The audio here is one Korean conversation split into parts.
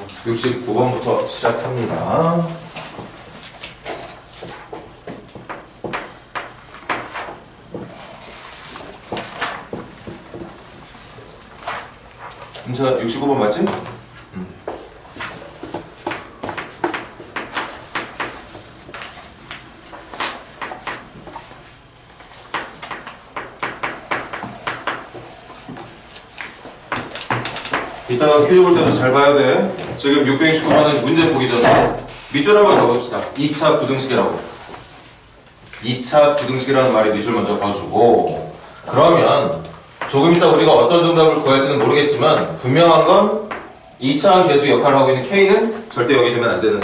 69번부터 시작합니다. 문제가 69번 맞지? 이따가 퀴즈 볼 때도 잘 봐야 돼. 지금 669번은 문제 보기 전에 밑줄 한번 그어봅시다. 2차 부등식이라고. 2차 부등식이라는 말이 밑줄 먼저 그어주고, 그러면 조금 이따 우리가 어떤 정답을 구할지는 모르겠지만 분명한 건 2차항 계수 역할을 하고 있는 K는 절대 여기 되면 안 되는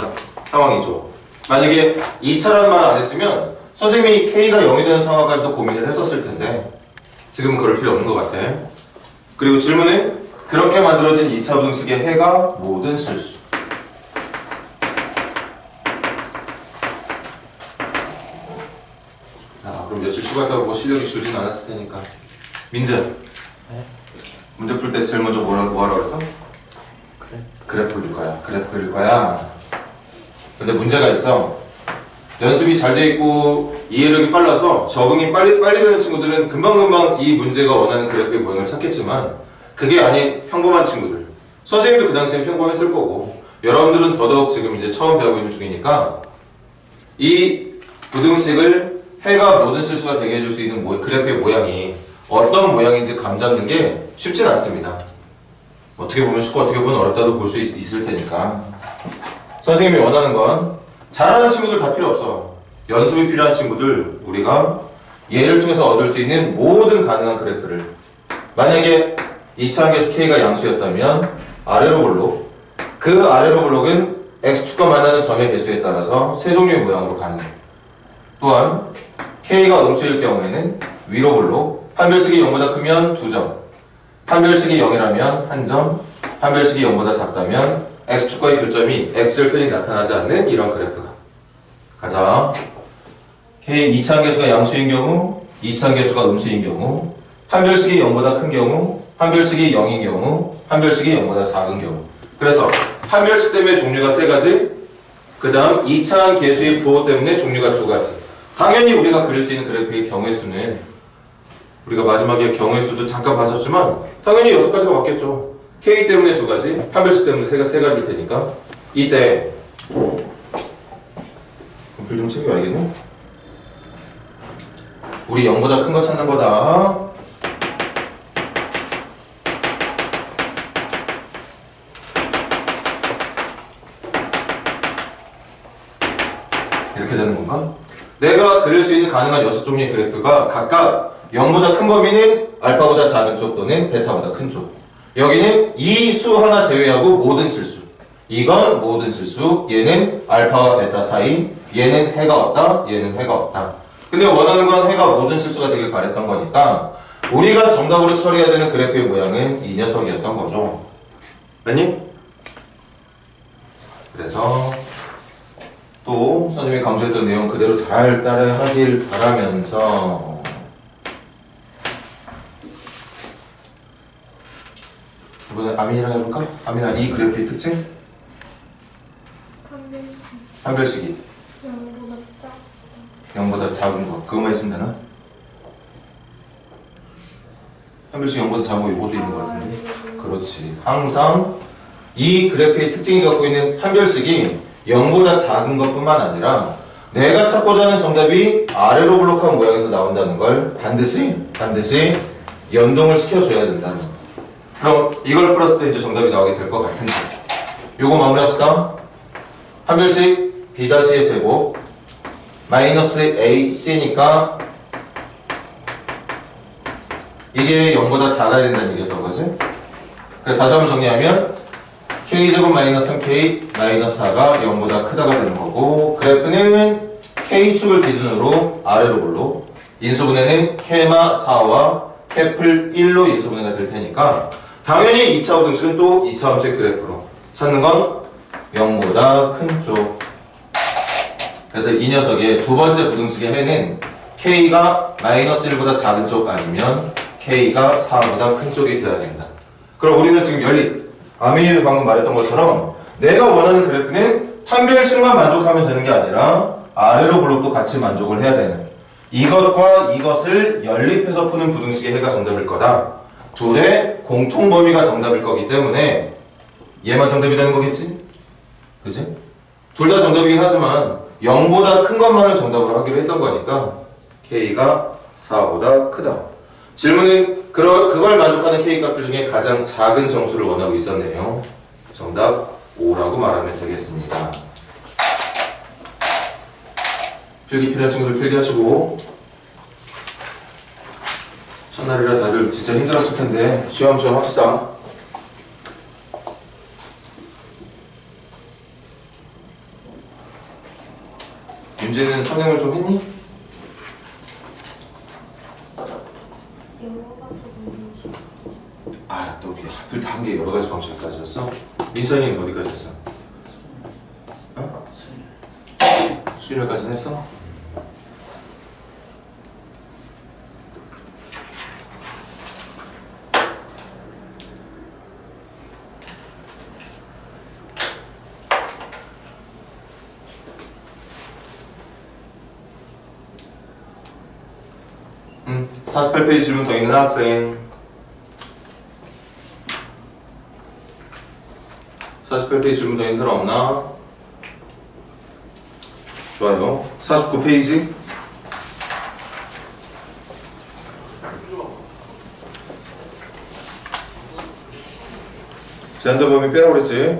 상황이죠. 만약에 2차라는 말을 안 했으면 선생님이 K가 0이 되는 상황까지도 고민을 했었을 텐데 지금은 그럴 필요 없는 것 같아. 그리고 질문은 그렇게 만들어진 2차 부등식의 해가 모든 실수. 자, 그럼 며칠 쉬었다고 뭐 실력이 줄지는 않았을 테니까. 민재. 네? 문제 풀 때 제일 먼저 뭐하라고 했어? 그래프 그릴 거야. 그래프 그릴 거야. 근데 문제가 있어. 연습이 잘 돼 있고 이해력이 빨라서 적응이 빨리 되는 친구들은 금방금방 이 문제가 원하는 그래프의 모양을 찾겠지만 그게 아닌 평범한 친구들, 선생님도 그 당시엔 평범했을 거고 여러분들은 더더욱 지금 이제 처음 배우고 있는 중이니까 이 부등식을 해가 모든 실수가 되게 해줄 수 있는 그래프의 모양이 어떤 모양인지 감 잡는 게 쉽진 않습니다. 어떻게 보면 쉽고 어떻게 보면 어렵다도 볼 수 있을 테니까 선생님이 원하는 건 잘하는 친구들 다 필요 없어. 연습이 필요한 친구들, 우리가 예를 통해서 얻을 수 있는 모든 가능한 그래프를, 만약에 2차항 계수 K가 양수였다면 아래로 볼록, 그 아래로 볼록은 X축과 만나는 점의 개수에 따라서 세 종류의 모양으로 가능해. 또한 K가 음수일 경우에는 위로 볼록, 판별식이 0보다 크면 2점, 판별식이 0이라면 1점, 판별식이 0보다 작다면 X축과의 교점이 X를 편히 나타나지 않는 이런 그래프가. 가자. K 2차항 계수가 양수인 경우, 2차항 계수가 음수인 경우, 판별식이 0보다 큰 경우, 판별식이 0인 경우, 판별식이 0보다 작은 경우. 그래서 판별식 때문에 종류가 3가지, 그 다음 2차항 계수의 부호 때문에 종류가 2가지. 당연히 우리가 그릴 수 있는 그래프의 경우의 수는 우리가 마지막에 경우의 수도 잠깐 봤었지만 당연히 6가지가 맞겠죠. K 때문에 2가지, 판별식 때문에 3가지일 테니까 이때 불 좀 챙겨야겠네. 우리 0보다 큰 거 찾는 거다. 이렇게 되는 건가? 내가 그릴 수 있는 가능한 6종류의 그래프가 각각 0보다 큰 범위는 알파보다 작은 쪽 또는 베타보다 큰 쪽. 여기는 이 수 하나 제외하고 모든 실수. 이건 모든 실수. 얘는 알파와 베타 사이. 얘는 해가 없다. 얘는 해가 없다. 근데 원하는 건 해가 모든 실수가 되길 바랬던 거니까 우리가 정답으로 처리해야 되는 그래프의 모양은 이 녀석이었던 거죠. 맞니? 그래서 또 선생님이 강조했던 내용 그대로 잘 따라하길 바라면서 이번에 아민이랑 해볼까? 아민아, 이 그래프의 특징? 판별식이 0보다 작은 거. 그것만 있으면 되나? 판별식 0보다 작은 거 이것도 있는 것 같은데. 그렇지. 항상 이 그래프의 특징이 갖고 있는 판별식이 0보다 작은 것뿐만 아니라 내가 찾고자 하는 정답이 아래로 블록한 모양에서 나온다는 걸 반드시 연동을 시켜줘야 된다는. 그럼 이걸 풀었을 때 이제 정답이 나오게 될 것 같은데 요거 마무리합시다. 판별식 B-의 제곱 마이너스 AC니까 이게 0보다 작아야 된다는 얘기였던 거지. 그래서 다시 한번 정리하면 K제곱 마이너스 3K 마이너스 4가 0보다 크다가 되는 거고, 그래프는 K축을 기준으로 아래로 볼록, 인수분해는 K마 4와 K플 1로 인수분해가 될 테니까 당연히 2차 부등식은 또 2차 함수의 그래프로 찾는 건 0보다 큰 쪽. 그래서 이 녀석의 두 번째 부등식의 해는 K가 마이너스 1보다 작은 쪽 아니면 K가 4보다 큰 쪽이 되어야 된다. 그럼 우리는 지금 아민이 방금 말했던 것처럼 내가 원하는 그래프는 판별식만 만족하면 되는 게 아니라 아래로 블록도 같이 만족을 해야 되는, 이것과 이것을 연립해서 푸는 부등식의 해가 정답일 거다. 둘의 공통 범위가 정답일 거기 때문에 얘만 정답이 되는 거겠지? 그치? 둘 다 정답이긴 하지만 0보다 큰 것만을 정답으로 하기로 했던 거니까 K가 4보다 크다. 질문은 그걸 만족하는 K 값들 중에 가장 작은 정수를 원하고 있었네요. 정답 5라고 말하면 되겠습니다. 필기 필요한 친구들 필기하시고, 첫날이라 다들 진짜 힘들었을 텐데 쉬엄쉬엄 합시다. 윤지는 성형을 좀 했니? 아, 또 하필 다 한 게 여러 가지 방식까지 였어? 민선이는 어디까지 했어? 어? 수요일까지 했어? 응. 48페이지 질문 더 있는 학생. 48페이지 질문 더 있는 사람 없나? 좋아요. 49페이지. 제한된 범위 빼라고 그랬지?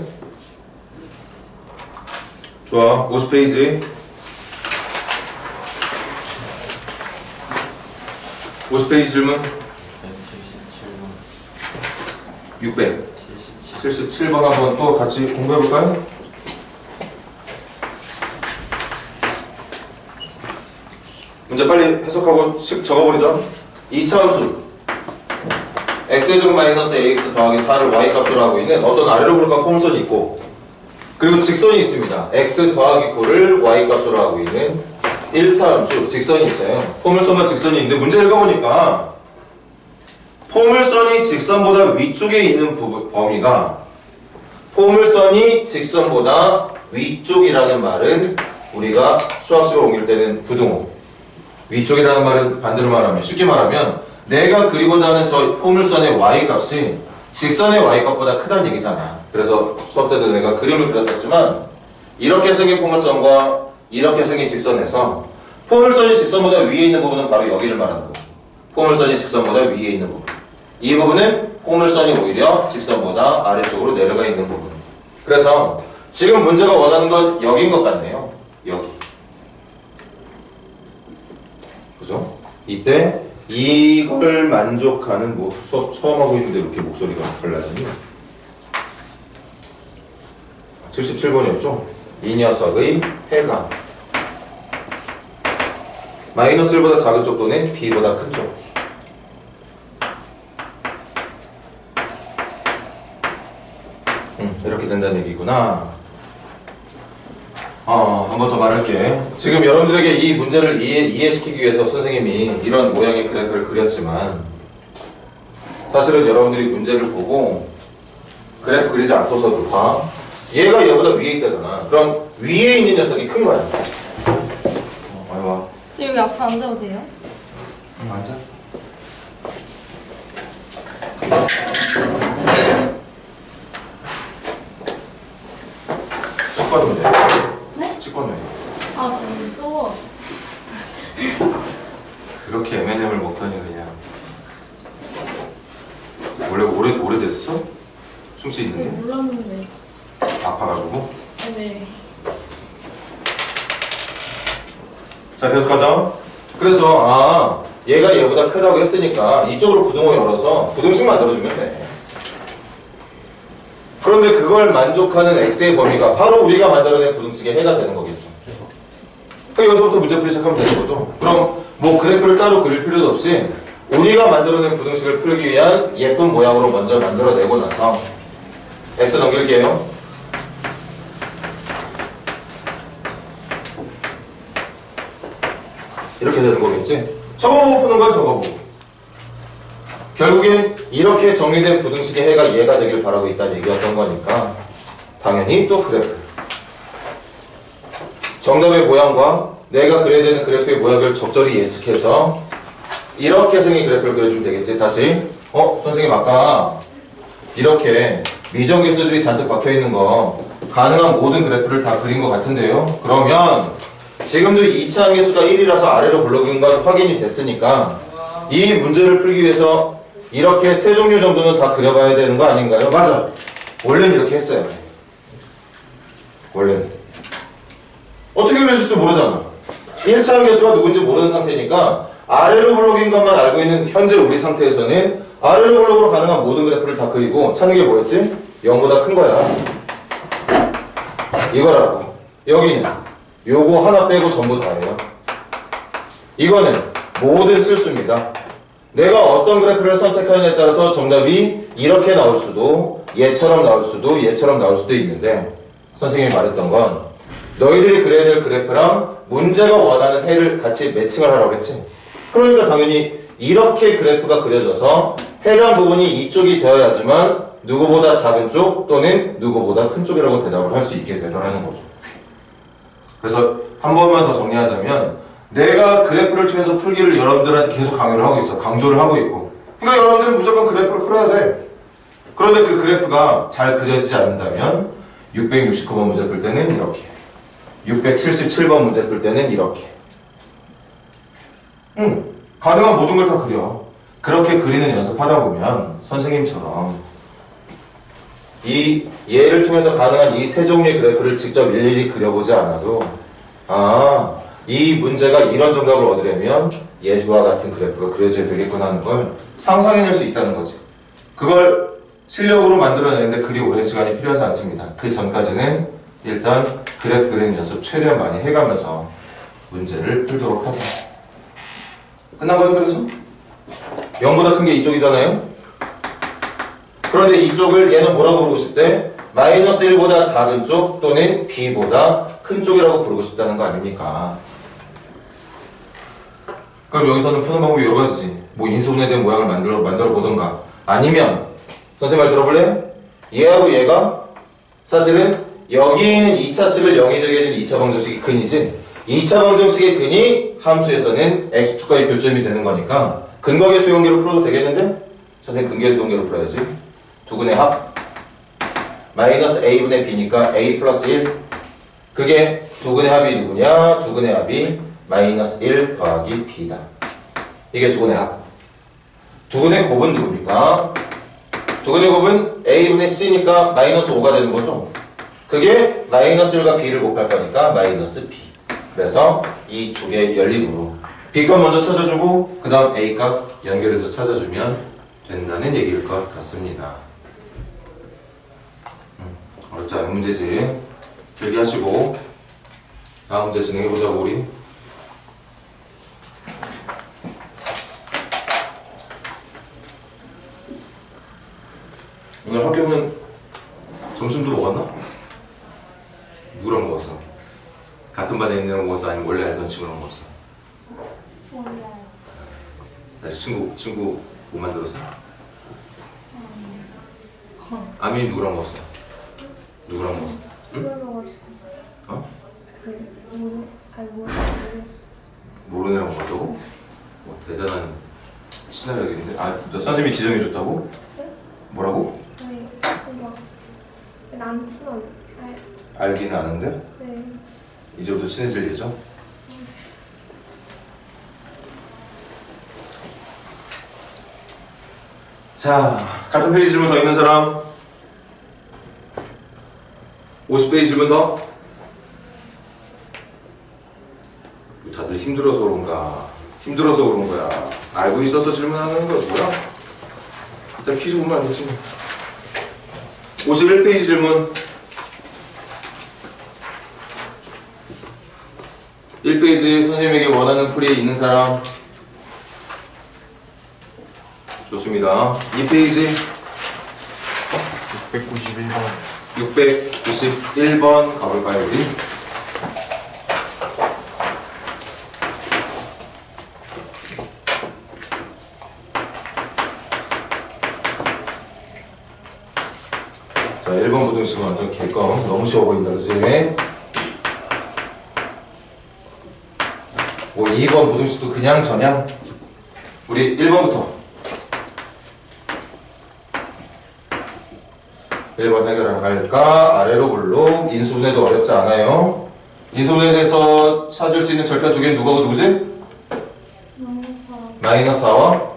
좋아. 50페이지. 50페이지 질문. 677번 한번 또 같이 공부해볼까요? 문제 빨리 해석하고 적어버리자. 2차 함수 x제곱 마이너스 ax 더하기 4를 y값으로 하고 있는 어떤 아래로 볼까 포물선이 있고, 그리고 직선이 있습니다. x 더하기 9를 y값으로 하고 있는 1차 함수 직선이 있어요. 포물선과 직선이 있는데 문제 읽어보니까 포물선이 직선보다 위쪽에 있는 범위가, 포물선이 직선보다 위쪽이라는 말은 우리가 수학식으로 옮길 때는 부등호, 위쪽이라는 말은 반대로 말하면, 쉽게 말하면 내가 그리고자 하는 저 포물선의 y값이 직선의 y값보다 크다는 얘기잖아. 그래서 수업 때도 내가 그림을 그렸었지만 이렇게 생긴 포물선과 이렇게 생긴 직선에서 포물선이 직선보다 위에 있는 부분은 바로 여기를 말하는 거죠. 포물선이 직선보다 위에 있는 부분, 이 부분은 포물선이 오히려 직선보다 아래쪽으로 내려가 있는 부분. 그래서 지금 문제가 원하는 건 여기인 것 같네요. 여기. 그죠? 이때 이걸 만족하는, 뭐 수업 처음 하고 있는데 이렇게 목소리가 달라지니? 77번이었죠? 이 녀석의 해가 마이너스 1보다 작은 쪽 또는 b보다 큰 쪽. 이렇게 된다는 얘기구나. 한 번 더 말할게. 지금 여러분들에게 이 문제를 이해시키기 위해서 선생님이 이런 모양의 그래프를 그렸지만, 사실은 여러분들이 문제를 보고 그래프 그리지 않고서도 봐. 얘가 얘보다 위에 있다잖아. 그럼 위에 있는 녀석이 큰 거야. 아유 와. 지금 여기 앞에 앉아도 돼요? 응, 앉아. 찍어놓으면 돼. 네? 찍어놓으면 돼. 아, 저기 써. 그렇게 M&M을 먹더니 그냥. 원래 오래됐어? 충치 있는 네, 게? 몰랐는데. 아파가지고? 네. 자, 계속하자. 그래서 얘가 얘보다 크다고 했으니까 이쪽으로 부등호 열어서 부등식 만들어주면 돼. 그런데 그걸 만족하는 x의 범위가 바로 우리가 만들어낸 부등식의 해가 되는 거겠죠. 그러니까 여기서부터 문제풀이 시작하면 되는 거죠. 그럼 뭐 그래프를 따로 그릴 필요도 없이 우리가 만들어낸 부등식을 풀기 위한 예쁜 모양으로 먼저 만들어내고 나서 x 넘길게요. 이렇게 되는 거겠지? 적어보고 푸는 거야, 적어보고. 결국엔 이렇게 정리된 부등식의 해가 얘가 되길 바라고 있다는 얘기였던 거니까 당연히 또 그래프. 정답의 모양과 내가 그려야 되는 그래프의 모양을 적절히 예측해서 이렇게 생긴 그래프를 그려주면 되겠지. 다시 선생님 아까 이렇게 미정계수들이 잔뜩 박혀있는 거 가능한 모든 그래프를 다 그린 것 같은데요. 그러면 지금도 2차 함계수가 1이라서 아래로 블록인 건 확인이 됐으니까 이 문제를 풀기 위해서 이렇게 세 종류 정도는 다 그려봐야 되는 거 아닌가요? 맞아. 원래는 이렇게 했어요. 원래는. 어떻게 그려질지 모르잖아. 1차 함계수가 누군지 모르는 상태니까 아래로 블록인 것만 알고 있는 현재 우리 상태에서는 아래로 블록으로 가능한 모든 그래프를 다 그리고 찾는 게 뭐였지? 0보다 큰 거야. 이거라고. 여기는 요거 하나 빼고 전부 다예요. 이거는 모든 실수입니다. 내가 어떤 그래프를 선택하느냐에 따라서 정답이 이렇게 나올 수도 얘처럼 나올 수도 얘처럼 나올 수도 있는데 선생님이 말했던 건 너희들이 그려야 될 그래프랑 문제가 원하는 해를 같이 매칭을 하라고 했지. 그러니까 당연히 이렇게 그래프가 그려져서 해당 부분이 이쪽이 되어야지만 누구보다 작은 쪽 또는 누구보다 큰 쪽이라고 대답을 할 수 있게 되더라는 거죠. 그래서 한 번만 더 정리하자면 내가 그래프를 통해서 풀기를 여러분들한테 계속 강요를 하고 있어. 강조를 하고 있고. 그러니까 여러분들은 무조건 그래프를 풀어야 돼. 그런데 그 그래프가 잘 그려지지 않는다면 669번 문제 풀 때는 이렇게 677번 문제 풀 때는 이렇게 가능한 모든 걸 다 그려. 그렇게 그리는 연습하다 보면 선생님처럼 이 예를 통해서 가능한 이 세 종류의 그래프를 직접 일일이 그려보지 않아도 이 문제가 이런 정답을 얻으려면 예와 같은 그래프가 그려져야 되겠구나 하는 걸 상상해낼 수 있다는 거지. 그걸 실력으로 만들어내는데 그리 오랜 시간이 필요하지 않습니다. 그 전까지는 일단 그래프 그리는 연습 최대한 많이 해가면서 문제를 풀도록 하자. 끝난 거죠, 그래서? 0보다 큰 게 이쪽이잖아요? 그런데 이쪽을 얘는 뭐라고 부르고 싶대? 마이너스 1보다 작은 쪽 또는 b보다 큰 쪽이라고 부르고 싶다는 거 아닙니까? 그럼 여기서는 푸는 방법이 여러 가지지. 뭐 인수분해에 대한 모양을 만들어 보던가 아니면 선생님 말 들어볼래? 얘하고 얘가 사실은 여기 있는 2차식을 0이 되게 해준 2차 방정식이 근이지 2차 방정식의 근이 함수에서는 x축과의 교점이 되는 거니까 근거계수 관계로 풀어도 되겠는데? 선생님 근계수 관계로 풀어야지. 두근의 합 마이너스 a분의 b니까 a 플러스 1 그게 두근의 합이 누구냐? 두근의 합이 마이너스 1 더하기 b다. 이게 두근의 합. 두근의 곱은 누굽니까? 두근의 곱은 a분의 c니까 마이너스 5가 되는 거죠. 그게 마이너스 1과 b를 곱할 거니까 마이너스 b. 그래서 이 두 개 연립으로 b값 먼저 찾아주고 그 다음 a값 연결해서 찾아주면 된다는 얘기일 것 같습니다. 어렵지 않은 문제지. 길게 하시고 다음 문제 진행해보자고 우리. 오늘 학교는 점심도 먹었나? 누구랑 먹었어? 같은 반에 있는 애랑 먹었어? 아니면 원래 알던 친구랑 먹었어? 몰라요. 아직 친구 못 만들었어? 아민이 누구랑 먹었어? 누구랑 먹었어? 응? 찢어져가지고. 어? 모르겠어. 모르는 애랑 먹었다고? 뭐 대단한 친화력인데? 너 선생님이 지정해줬다고? 네? 뭐라고? 아니, 그거 남친은 알기는 아는데? 네. 이제부터 친해질 예정? 자, 같은 페이지 질문 더 있는 사람? 50페이지 질문 더? 다들 힘들어서 그런가? 힘들어서 그런 거야. 알고 있어서 질문하는 거 뭐야? 일단 퀴즈 보면 안 되지 뭐. 51페이지 질문. 1페이지 선생님에게 원하는 풀이에 있는 사람? 좋습니다. 2페이지 691번 691번 가볼까요 우리? 자, 1번 보도록 부등식은 완전 개껌. 너무 쉬워 보인다, 그치? 뭐 2번 부등식도 그냥 저냥. 우리 1번부터 1번 해결할까? 아래로 볼록. 인수분해도 어렵지 않아요. 인수분해에 대해서 찾을 수 있는 절편 두 개는 누구하고 누구지? 마이너스 4와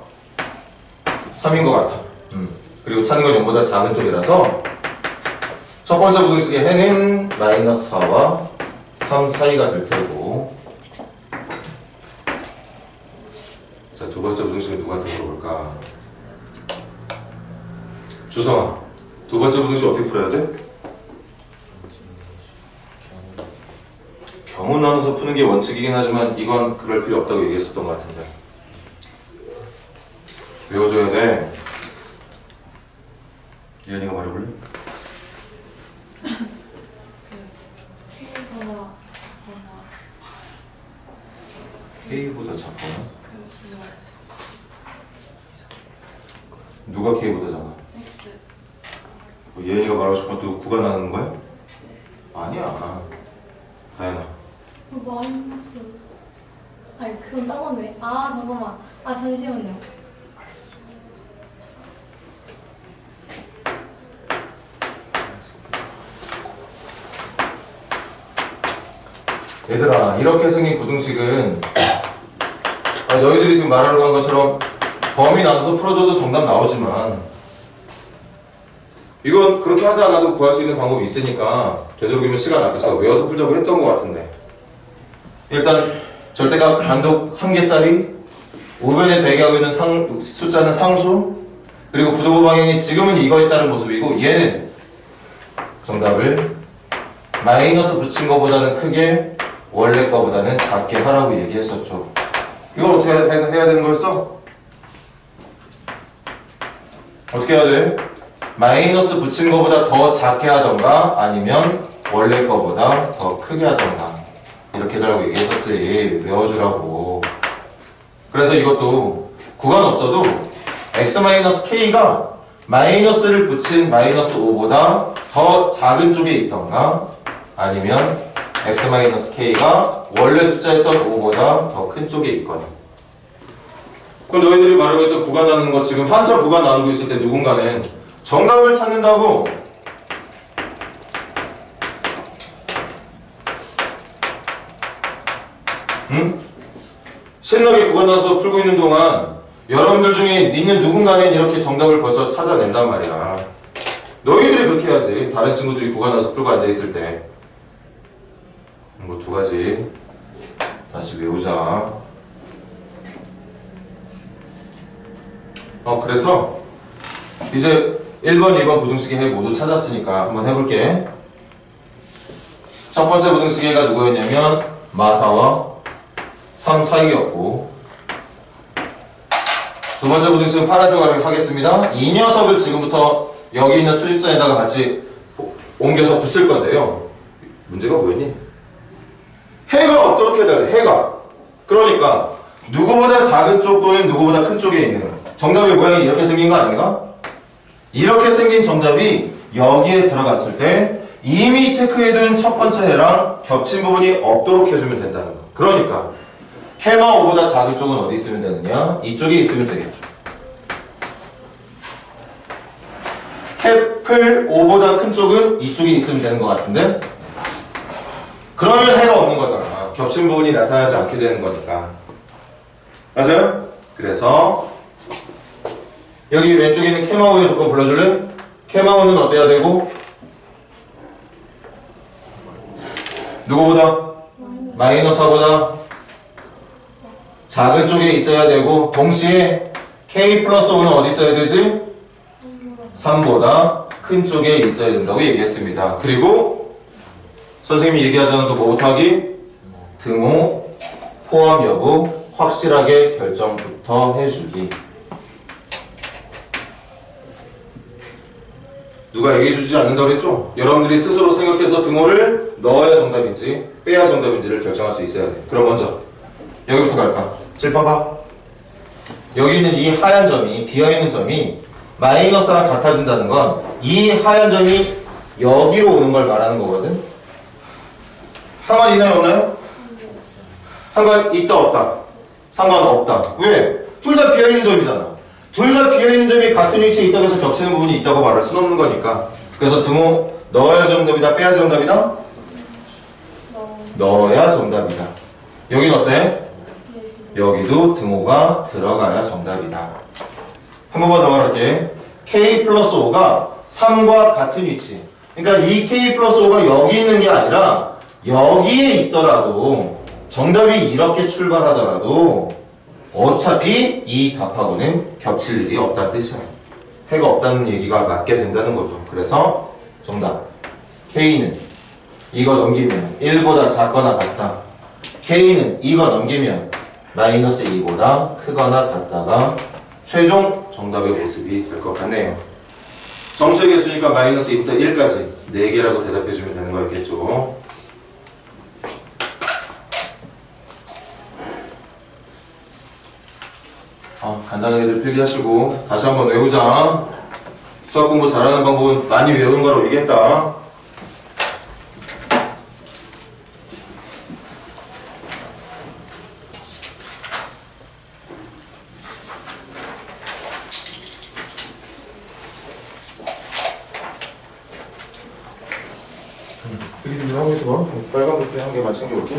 3인 것 같아. 그리고 찾는 건 0보다 작은 쪽이라서 첫 번째 부등식의 해는 마이너스 4와 3 사이가 될 테고, 자, 두 번째 부등식은 누구한테 물어볼까? 주성아, 두 번째 부등식 어떻게 풀어야 돼? 경우 나눠서 푸는 게 원칙이긴 하지만 이건 그럴 필요 없다고 얘기했었던 것 같은데. 외워줘야 돼. 이현이가 말해볼래? K보다 작거나? 누가 K보다 작아? 뭐 예은이가 말하고 싶은 것도 9가 나는 거야? 아니야. 다현아. 마이너스. 아니 그건 딴 건데. 아 잠깐만. 아 잠시만요. 얘들아, 이렇게 생긴 부등식은 너희들이 지금 말하러 간 것처럼 범위 나눠서 풀어줘도 정답 나오지만 이건 그렇게 하지 않아도 구할 수 있는 방법이 있으니까 되도록이면 시간 아껴서 외워서 풀자고 했던 것 같은데, 일단 절대값 단독 한 개짜리 5변에 대개하고 있는 숫자는 상수, 그리고 부등호 방향이 지금은 이거에 따른 모습이고 얘는 정답을 마이너스 붙인 거보다는 크게 원래 거보다는 작게 하라고 얘기했었죠. 이걸 어떻게 해야 되는 거였어? 어떻게 해야 돼? 마이너스 붙인 거보다 더 작게 하던가 아니면 원래 거보다 더 크게 하던가 이렇게 해달라고 얘기했었지. 외워주라고. 그래서 이것도 구간 없어도 x-k가 마이너스를 붙인 마이너스 5보다 더 작은 쪽에 있던가 아니면 x-k가 원래 숫자였던 5보다 더 큰 쪽에 있거나. 그럼 너희들이 말하고 있던 구간 나누는 거 지금 한참 구간 나누고 있을 때 누군가는 정답을 찾는다고 응? 신나게 구간 나눠서 풀고 있는 동안 여러분들 중에 있는 누군가는 이렇게 정답을 벌써 찾아낸단 말이야. 너희들이 그렇게 해야지. 다른 친구들이 구간 나눠서 풀고 앉아있을 때. 뭐 두 가지 다시 외우자. 그래서 이제 1번, 2번 부등식의 해 모두 찾았으니까 한번 해볼게. 첫 번째 부등식의 해가 누구였냐면 마사와 3 사이였고, 두 번째 부등식은 파란색으로 하겠습니다. 이 녀석을 지금부터 여기 있는 수직선에다가 같이 옮겨서 붙일 건데요. 문제가 뭐였니? 해가 어떻게 돼야 돼? 해가. 그러니까 누구보다 작은 쪽 또는 누구보다 큰 쪽에 있는 정답의 모양이 이렇게 생긴 거 아닌가? 이렇게 생긴 정답이 여기에 들어갔을 때 이미 체크해둔 첫 번째 해랑 겹친 부분이 없도록 해주면 된다는 거. 그러니까 캐마 5보다 작은 쪽은 어디 있으면 되느냐? 이쪽에 있으면 되겠죠. 캐플 5보다 큰 쪽은 이쪽에 있으면 되는 것 같은데, 그러면 해가 없는 거잖아. 겹친 부분이 나타나지 않게 되는 거니까. 맞아요? 그래서 여기 왼쪽에 있는 캐마5의 조건 불러줄래? 캐마5는 어때야 되고? 누구보다? 마이너스 4보다 작은 쪽에 있어야 되고, 동시에 K 플러스 5는 어디 있어야 되지? 3보다 큰 쪽에 있어야 된다고 얘기했습니다. 그리고 선생님이 얘기하지 않아도 뭐부터 하기? 등호, 포함 여부 확실하게 결정부터 해주기. 누가 얘기해주지 않는다고 그랬죠? 여러분들이 스스로 생각해서 등호를 넣어야 정답인지 빼야 정답인지를 결정할 수 있어야 돼. 그럼 먼저 여기부터 갈까? 칠판 봐. 여기 있는 이 하얀 점이, 비어있는 점이 마이너스랑 같아진다는 건 이 하얀 점이 여기로 오는 걸 말하는 거거든. 상관 있나요 없나요? 상관 있다 없다? 상관없다. 왜? 둘 다 비어있는 점이잖아. 둘 다 비어있는 점이 같은 위치에 있다고 해서 겹치는 부분이 있다고 말할 수는 없는 거니까. 그래서 등호 넣어야 정답이다 빼야 정답이다? 넣어야 정답이다. 여긴 어때? 여기도 등호가 들어가야 정답이다. 한 번만 더 말할게. K 플러스 5가 3과 같은 위치. 그러니까 이 K 플러스 5가 여기 있는 게 아니라 여기에 있더라도 정답이 이렇게 출발하더라도 어차피 이 답하고는 겹칠 일이 없다는 뜻이야. 해가 없다는 얘기가 맞게 된다는 거죠. 그래서 정답 K는 이거 넘기면 1보다 작거나 같다. K는 이거 넘기면 마이너스 2보다 크거나 같다가 최종 정답의 모습이 될 것 같네요. 정수의 개수니까 마이너스 2부터 1까지 4개라고 대답해주면 되는 거였겠죠. 간단하게들 필기하시고 다시 한번 외우자. 수학 공부 잘하는 방법은 많이 외우는 거라고 얘기했다. 필기 좀 하고 있어봐. 빨간 볼펜 한 개만 챙겨올게.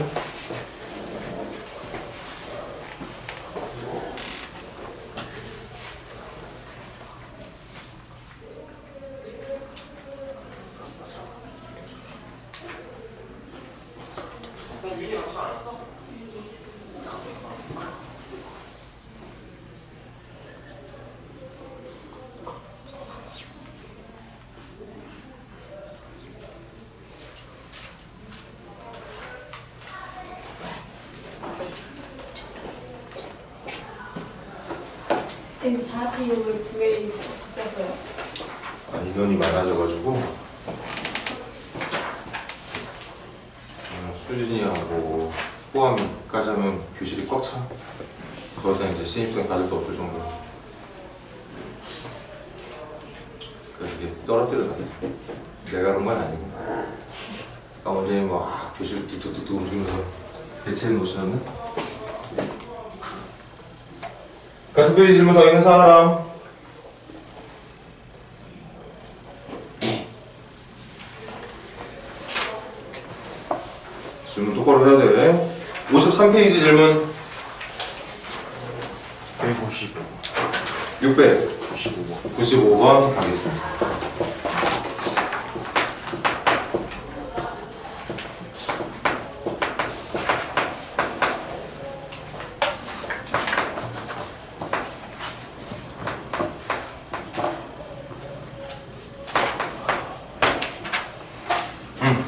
자기욕을 두 개 바뀌었어요. 인원이 많아져가지고 수진이하고 포함까지 하면 교실이 꽉 차. 거기서 이제 신입생 받을 수 없을 정도로. 그래서 이게 떨어뜨려놨어. 내가 그런 건 아니고. 원장님 막 교실 뚝뚝뚝 움직이면서 대체해 놓으시는. 같은 페이지 질문 더 있는 사람? 질문 똑바로 해야 돼. 53페이지 질문. 155. 695번 가겠습니다.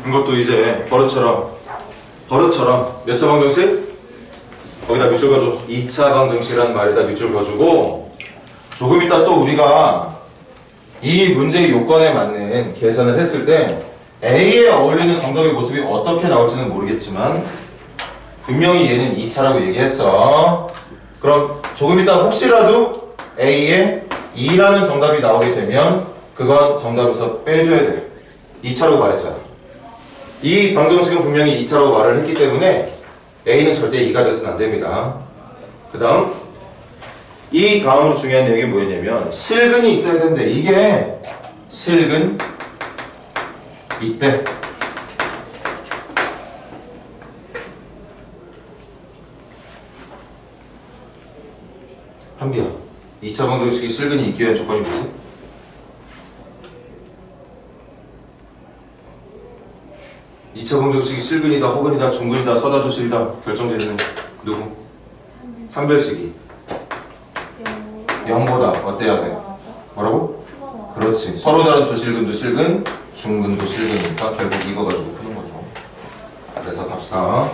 이것도 이제 버릇처럼 몇 차 방정식? 거기다 밑줄 그어줘. 2차 방정식이라는 말에다 밑줄 그어주고 조금 이따 또 우리가 이 문제의 요건에 맞는 계산을 했을 때 A에 어울리는 정답의 모습이 어떻게 나올지는 모르겠지만 분명히 얘는 2차라고 얘기했어. 그럼 조금 이따 혹시라도 A에 2라는 정답이 나오게 되면 그건 정답에서 빼줘야 돼. 2차라고 말했잖아. 이 방정식은 분명히 2차라고 말을 했기 때문에 A는 절대 2가 돼서는 안 됩니다. 그 다음 이 다음으로 중요한 내용이 뭐였냐면 실근이 있어야 되는데 이게 실근 있대. 한비야, 2차 방정식이 실근이 있기 위한 조건이 뭐지? 이 차 방정식이 실근이다, 허근이다, 중근이다, 서다, 도실이다 결정짓는 누구? 한별식이 0보다 어때야 돼? 뭐라고? 그렇지. 서로 다른 도실근도 실근, 중근도 실근이니까 결국 이거 가지고 푸는 거죠. 그래서 갑시다.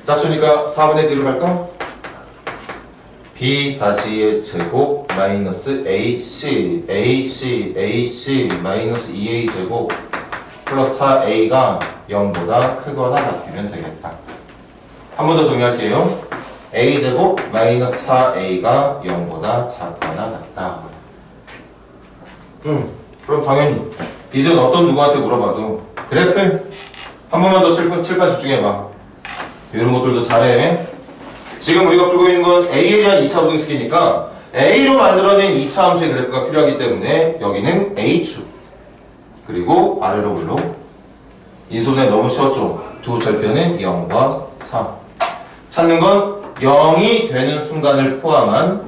짝수니까 4분의 D로 갈까? B 다시의 제곱 마이너스 AC AC AC 마이너스 2A 제곱 플러스 4A가 0보다 크거나 같으면 되겠다. 한 번 더 정리할게요. A제곱 마이너스 4A가 0보다 작거나 같다. 그럼 당연히 이젠 어떤 누구한테 물어봐도 그래프 한 번만 더 칠판 집중해봐. 이런 것들도 잘해. 지금 우리가 풀고 있는 건 A에 대한 2차 부등식이니까 A로 만들어낸 2차 함수의 그래프가 필요하기 때문에 여기는 A축 그리고 아래로 불러 인수분해 너무 쉬웠죠. 두 절편은 0과 3 찾는 건 0이 되는 순간을 포함한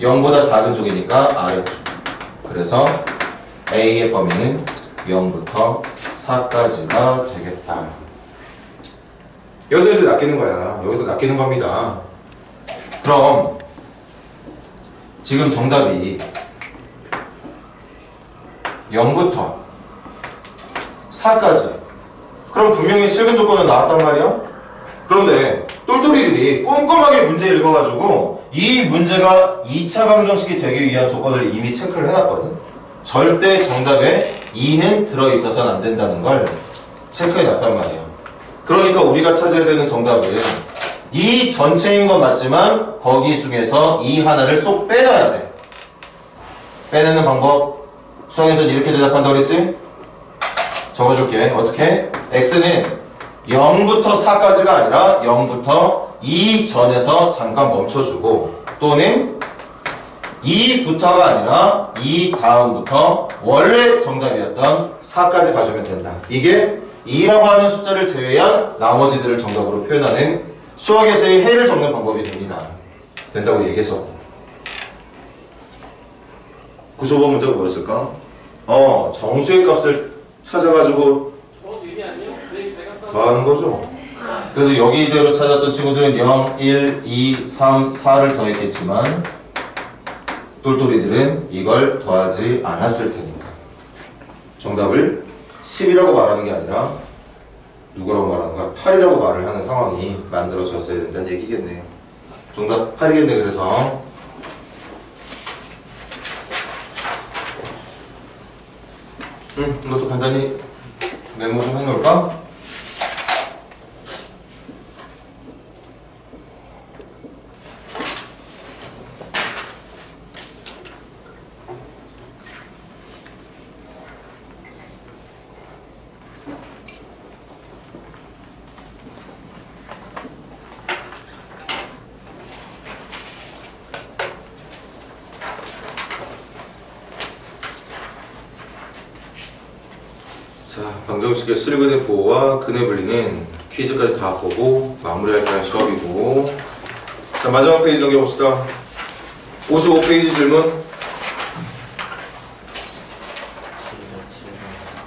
0보다 작은 쪽이니까 아래쪽. 그래서 A의 범위는 0부터 4까지가 되겠다. 여기서 이제 낚이는 거야. 여기서 낚이는 겁니다. 그럼 지금 정답이 0부터 4까지. 그럼 분명히 실근 조건은 나왔단 말이야. 그런데 똘똘이들이 꼼꼼하게 문제 읽어가지고 이 문제가 2차 방정식이 되기 위한 조건을 이미 체크를 해놨거든. 절대 정답에 2는 들어있어서는 안 된다는 걸 체크해놨단 말이야. 그러니까 우리가 찾아야 되는 정답은 이 전체인 건 맞지만 거기 중에서 이 하나를 쏙 빼놔야 돼. 빼내는 방법 수학에서는 이렇게 대답한다고 그랬지? 적어줄게. 어떻게? x는 0부터 4까지가 아니라 0부터 2 전에서 잠깐 멈춰주고 또는 2부터가 아니라 2 다음부터 원래 정답이었던 4까지 봐주면 된다. 이게 2라고 하는 숫자를 제외한 나머지들을 정답으로 표현하는 수학에서의 해를 적는 방법이 됩니다. 된다고 얘기했어. 95번 문제가 뭐였을까? 정수의 값을 찾아가지고 더하는 거죠. 그래서 여기대로 찾았던 친구들은 0, 1, 2, 3, 4를 더했겠지만 똘똘이들은 이걸 더하지 않았을 테니까 정답을 10이라고 말하는 게 아니라 누구라고 말하는 거야? 8이라고 말을 하는 상황이 만들어졌어야 된다는 얘기겠네요. 정답 8이겠네. 그래서 이것도 간단히 메모 좀 해놓을까? 자, 방정식의 실근의 보호와 근의 분리는 퀴즈까지 다 보고 마무리할 수업이고, 자, 마지막 페이지 넘겨봅시다. 55페이지 질문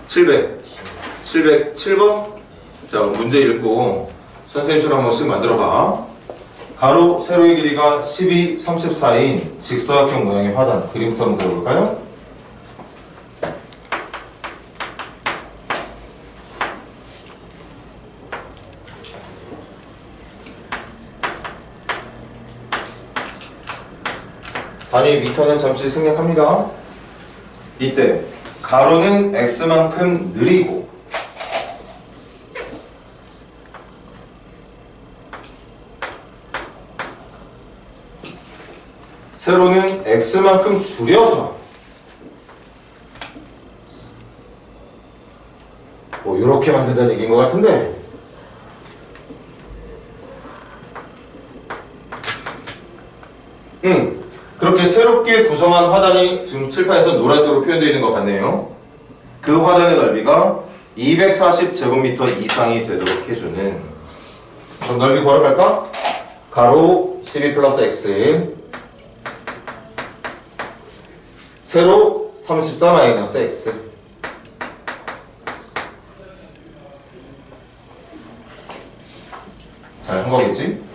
707번. 자, 문제 읽고 선생님처럼 한 번씩 만들어봐. 가로 세로의 길이가 12, 34인 직사각형 모양의 화단. 그림부터 한번 그려볼까요? 단위 미터는 잠시 생략합니다. 이때 가로는 x만큼 느리고 세로는 x만큼 줄여서 뭐 이렇게 만든다는 얘기인 것 같은데, 그렇게 새롭게 구성한 화단이 지금 칠판에서 노란색으로 표현되어 있는 것 같네요. 그 화단의 넓이가 240제곱미터 이상이 되도록 해주는, 그럼 넓이 구하러 가로 12 플러스 x 세로 34 마이너스 x. 잘 한 거겠지?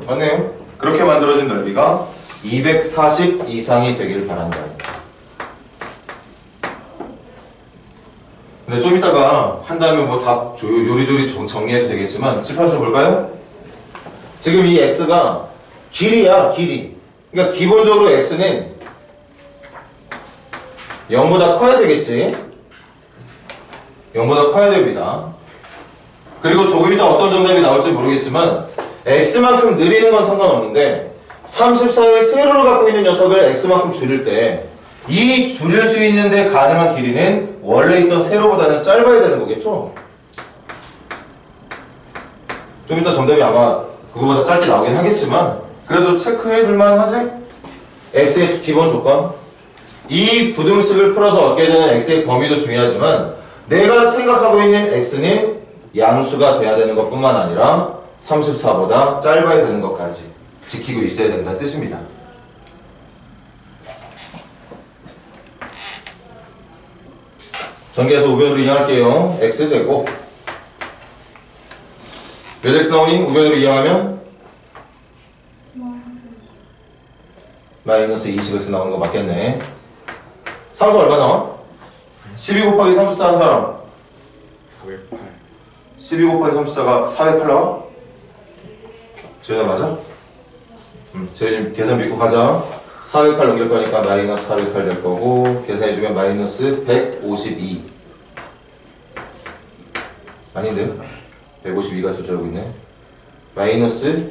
맞네요. 그렇게 만들어진 넓이가 240 이상이 되길 바란다. 근데 좀 이따가 한 다음에 뭐 다 요리조리 정리해도 되겠지만 칠판 좀 볼까요? 지금 이 x가 길이야, 길이. 그러니까 기본적으로 x는 0보다 커야 되겠지? 0보다 커야 됩니다. 그리고 조금 이따 어떤 정답이 나올지 모르겠지만 x만큼 느리는 건 상관없는데 34의 세로를 갖고 있는 녀석을 x만큼 줄일 때 이 줄일 수 있는데 가능한 길이는 원래 있던 세로보다는 짧아야 되는 거겠죠? 좀 이따 정답이 아마 그거보다 짧게 나오긴 하겠지만 그래도 체크해 둘만 하지? x의 기본 조건 이 부등식을 풀어서 얻게 되는 x의 범위도 중요하지만 내가 생각하고 있는 x는 양수가 돼야 되는 것뿐만 아니라 34보다 짧아야 되는 것까지 지키고 있어야 된다는 뜻입니다. 전개해서 우변으로 이항할게요. x제곱 몇 x 나오니? 우변으로 이항하면 마이너스 20x 나오는 거 맞겠네. 상수 얼마 나와? 12 곱하기 34 한 사람 408 12 곱하기 34가 408 나와? 재현아 맞아? 재현이 계산 믿고 가자. 408 넘길 거니까 마이너스 408 될 거고 계산해주면 마이너스 152 아닌데요? 152가 도착하고 있네. 마이너스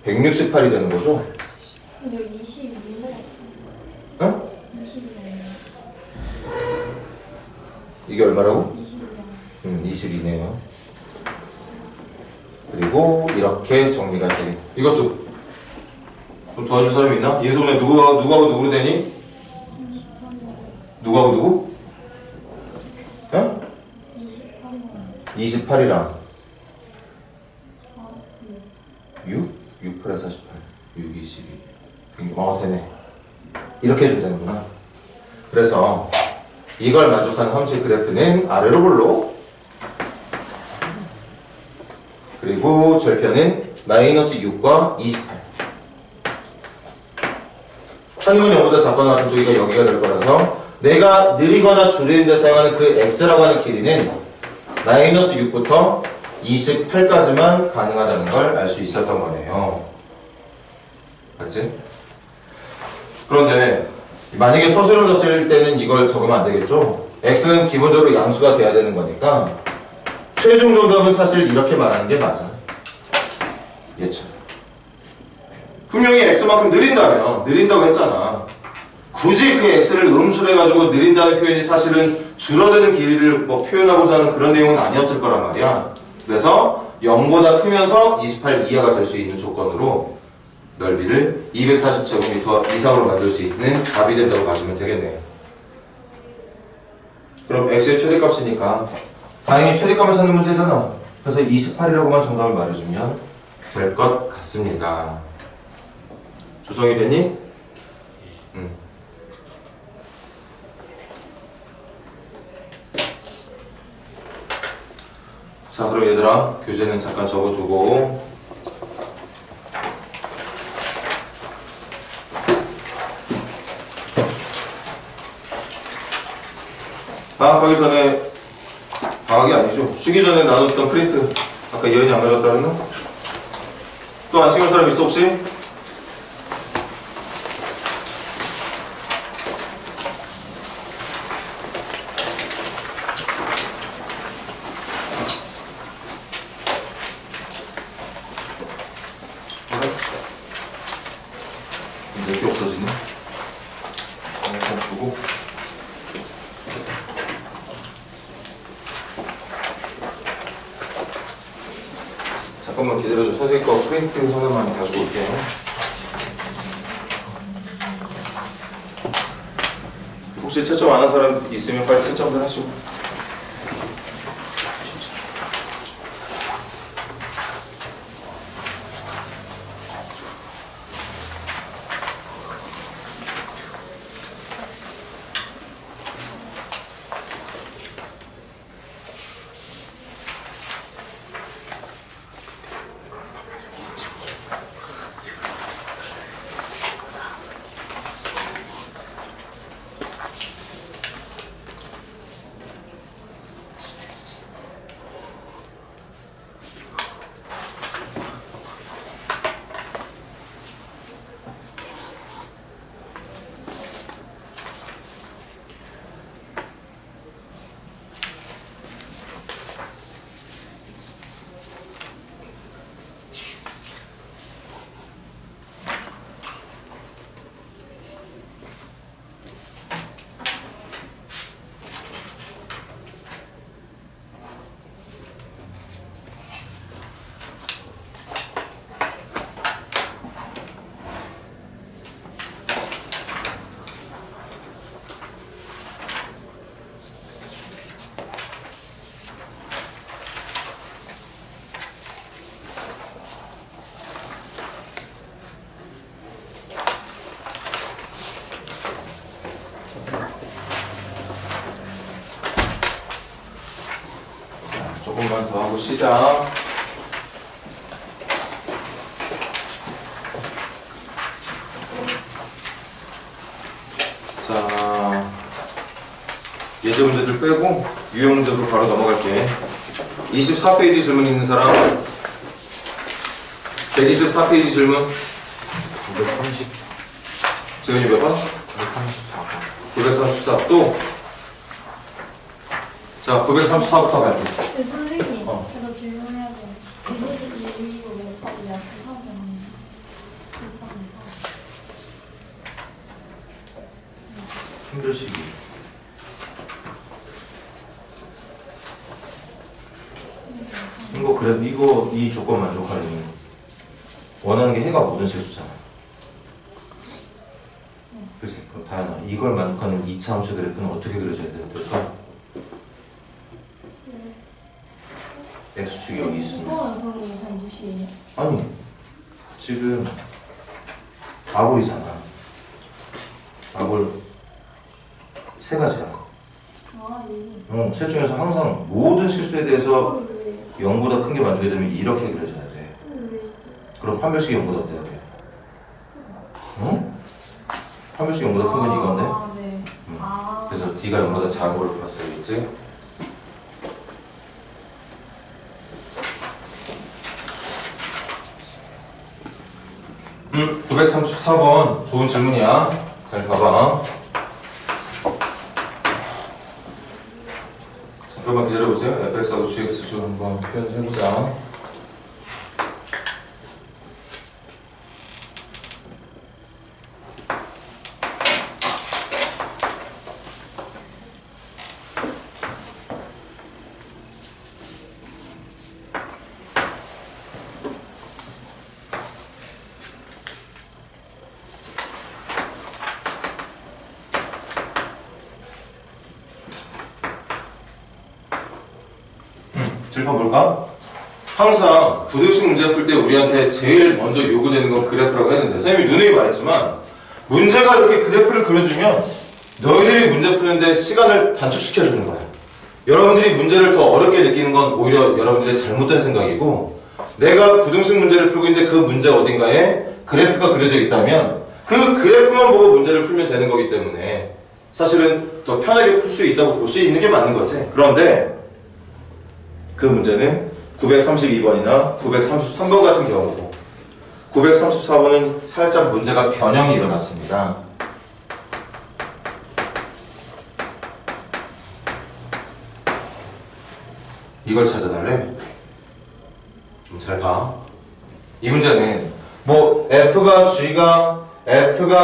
168이 되는 거죠? 근데 22인 것 같은데. 응? 22네. 이게 얼마라고? 22네. 22네요. 그리고 이렇게 정리가 되게 이것도 좀 도와줄 사람 있나? 예수는 누구하고 누구로 되니? 누구하고 누구? 응? 28은 28이랑 아, 6? 6, 8에 48 6, 22 되네. 이렇게 해주면 되는구나. 그래서 이걸 만족하는 함수의 그래프는 아래로 볼록 그리고 절편은 마이너스 6과 28 한국은 0보다 작거나 같은 쪽이가 여기가 될 거라서 내가 느리거나 줄이는 데 사용하는 그 x라고 하는 길이는 마이너스 6부터 28까지만 가능하다는 걸 알 수 있었던 거네요. 맞지? 그런데 만약에 서술을 썼을 때는 이걸 적으면 안 되겠죠? x는 기본적으로 양수가 돼야 되는 거니까 최종 정답은 사실 이렇게 말하는 게 맞아. 예측. 분명히 x만큼 느린다고 했잖아. 굳이 그 x를 음수로 해가지고 느린다는 표현이 사실은 줄어드는 길이를 뭐 표현하고자 하는 그런 내용은 아니었을 거란 말이야. 그래서 0보다 크면서 28 이하가 될 수 있는 조건으로 넓이를 240제곱미터 이상으로 만들 수 있는 답이 된다고 봐주면 되겠네요. 그럼 x의 최대값이니까 다행히 최대값을 찾는 문제잖아. 그래서 28이라고만 정답을 말해주면 될 것 같습니다. 조성이 됐니? 자, 그럼 얘들아 교재는 잠깐 접어두고 방학하기 전에 방학이 아니죠. 쉬기 전에 나눠줬던 프린트 아까 예은이 안 가져왔다 그랬나? 또 안 챙길 사람 있어 혹시? 몇 개 없어지네. 일단 주고. 잠깐만 기다려줘. 선생님 거 프린트 하나만 가지고 올게요. 혹시 채점 안 한 사람 있으면 빨리 채점을 하시고. 가보시자. 자, 예제 문제들 빼고 유형 문제로 바로 넘어갈게. 24페이지 질문 있는 사람? 124페이지 질문. 930. 지금이 몇 번? 934번. 934. 또? 자, 934부터 갈게. 네, 선생님. 어. 제가 질문해야 돼요. 122이고 몇 번이야? 죄송합니다. 힘들시기. 이거 이 조건 만족하는 원하는 게 해가 모든 실수잖아. 그치? 그럼 다현아, 이걸 만족하는 2차 함수 그래프는 어떻게 그려져야 될까? X축이 여기 있습니다. 이거는 그럼 그냥 무시해요? 아니, 지금 아볼이잖아. 아볼 세 가지야. 아, 예. 셋 중에서 항상 모든 실수에 대해서 이거를 왜? 0보다 큰 게 만족이 되면 이렇게 그려져야 돼. 근데 왜? 그럼 판별식이 0보다 어때야 돼? 응? 판별식이 0보다 큰 건 이건데? 아, 네. 응. 아. 그래서 D가 0보다 작은 걸 풀었어야겠지? 응, 934번 좋은 질문이야. 잘 봐봐. 잠깐만 기다려보세요. fx하고 gx축 한번 표현해보자. 질문 볼까? 항상 부등식 문제 풀 때 우리한테 제일 먼저 요구되는 건 그래프라고 했는데 선생님이 누누이 말했지만 문제가 이렇게 그래프를 그려주면 너희들이 문제 푸는데 시간을 단축시켜주는 거야. 여러분들이 문제를 더 어렵게 느끼는 건 오히려 여러분들의 잘못된 생각이고 내가 부등식 문제를 풀고 있는데 그 문제 어딘가에 그래프가 그려져 있다면 그 그래프만 보고 문제를 풀면 되는 거기 때문에 사실은 더 편하게 풀 수 있다고 볼 수 있는 게 맞는 거지. 그런데 그 문제는 932번이나 933번 같은 경우고 934번은 살짝 문제가 변형이 일어났습니다. 이걸 찾아달래? 좀 잘 봐. 이 문제는 뭐 F가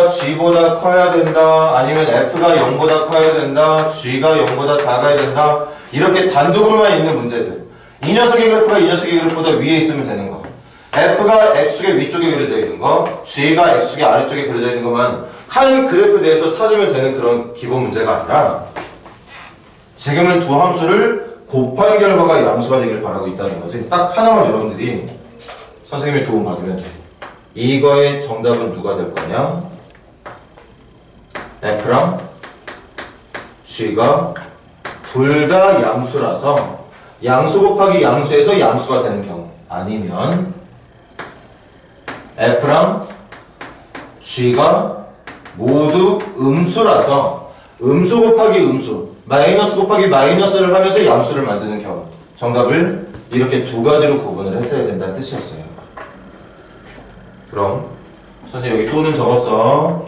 G보다 커야 된다 아니면 F가 0보다 커야 된다 G가 0보다 작아야 된다 이렇게 단독으로만 있는 문제들 이 녀석의 그래프가 이 녀석의 그래프보다 위에 있으면 되는 거 F가 X축의 위쪽에 그려져 있는 거 G가 X축의 아래쪽에 그려져 있는 것만 한 그래프에 대해서 찾으면 되는 그런 기본 문제가 아니라 지금은 두 함수를 곱한 결과가 양수가 되길 바라고 있다는 거지. 딱 하나만 여러분들이 선생님의 도움 받으면 돼. 이거의 정답은 누가 될 거냐? F랑 G가 둘 다 양수라서 양수 곱하기 양수에서 양수가 되는 경우 아니면 F랑 G가 모두 음수라서 음수 곱하기 음수 마이너스 곱하기 마이너스를 하면서 양수를 만드는 경우 정답을 이렇게 두 가지로 구분을 했어야 된다는 뜻이었어요. 그럼 선생님 여기 또는 적었어.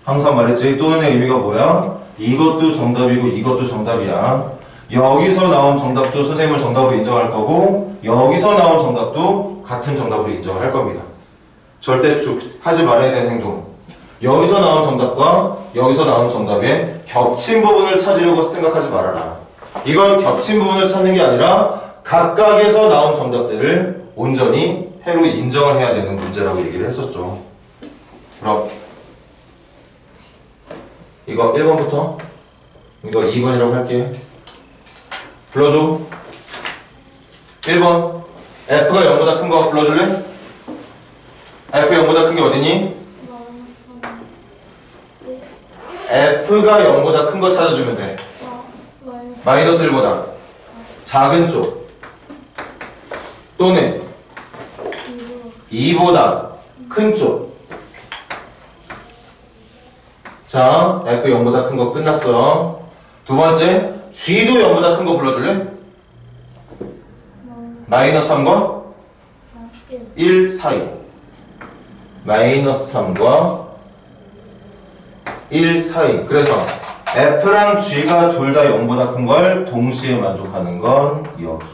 항상 말했지 또는의 의미가 뭐야? 이것도 정답이고 이것도 정답이야. 여기서 나온 정답도 선생님은 정답으로 인정할 거고 여기서 나온 정답도 같은 정답으로 인정할 겁니다. 절대 하지 말아야 되는 행동. 여기서 나온 정답과 여기서 나온 정답의 겹친 부분을 찾으려고 생각하지 말아라. 이건 겹친 부분을 찾는 게 아니라 각각에서 나온 정답들을 온전히 해로 인정을 해야 되는 문제라고 얘기를 했었죠. 그럼 이거 1번부터 이거 2번이라고 할게. 불러줘. 1번 F가 0보다 큰 거 불러줄래? F 0보다 큰 게 어디니? F가 0보다 큰 거 찾아주면 돼. 마이너스 1보다 작은 쪽 또는 2보다 큰 쪽. 자, F 0보다 큰 거 끝났어. 두 번째, G도 0보다 큰 거 불러줄래? 마이너스 3과 1 사이. 마이너스 3과 1 사이. 그래서 F랑 G가 둘 다 0보다 큰 걸 동시에 만족하는 건 여기.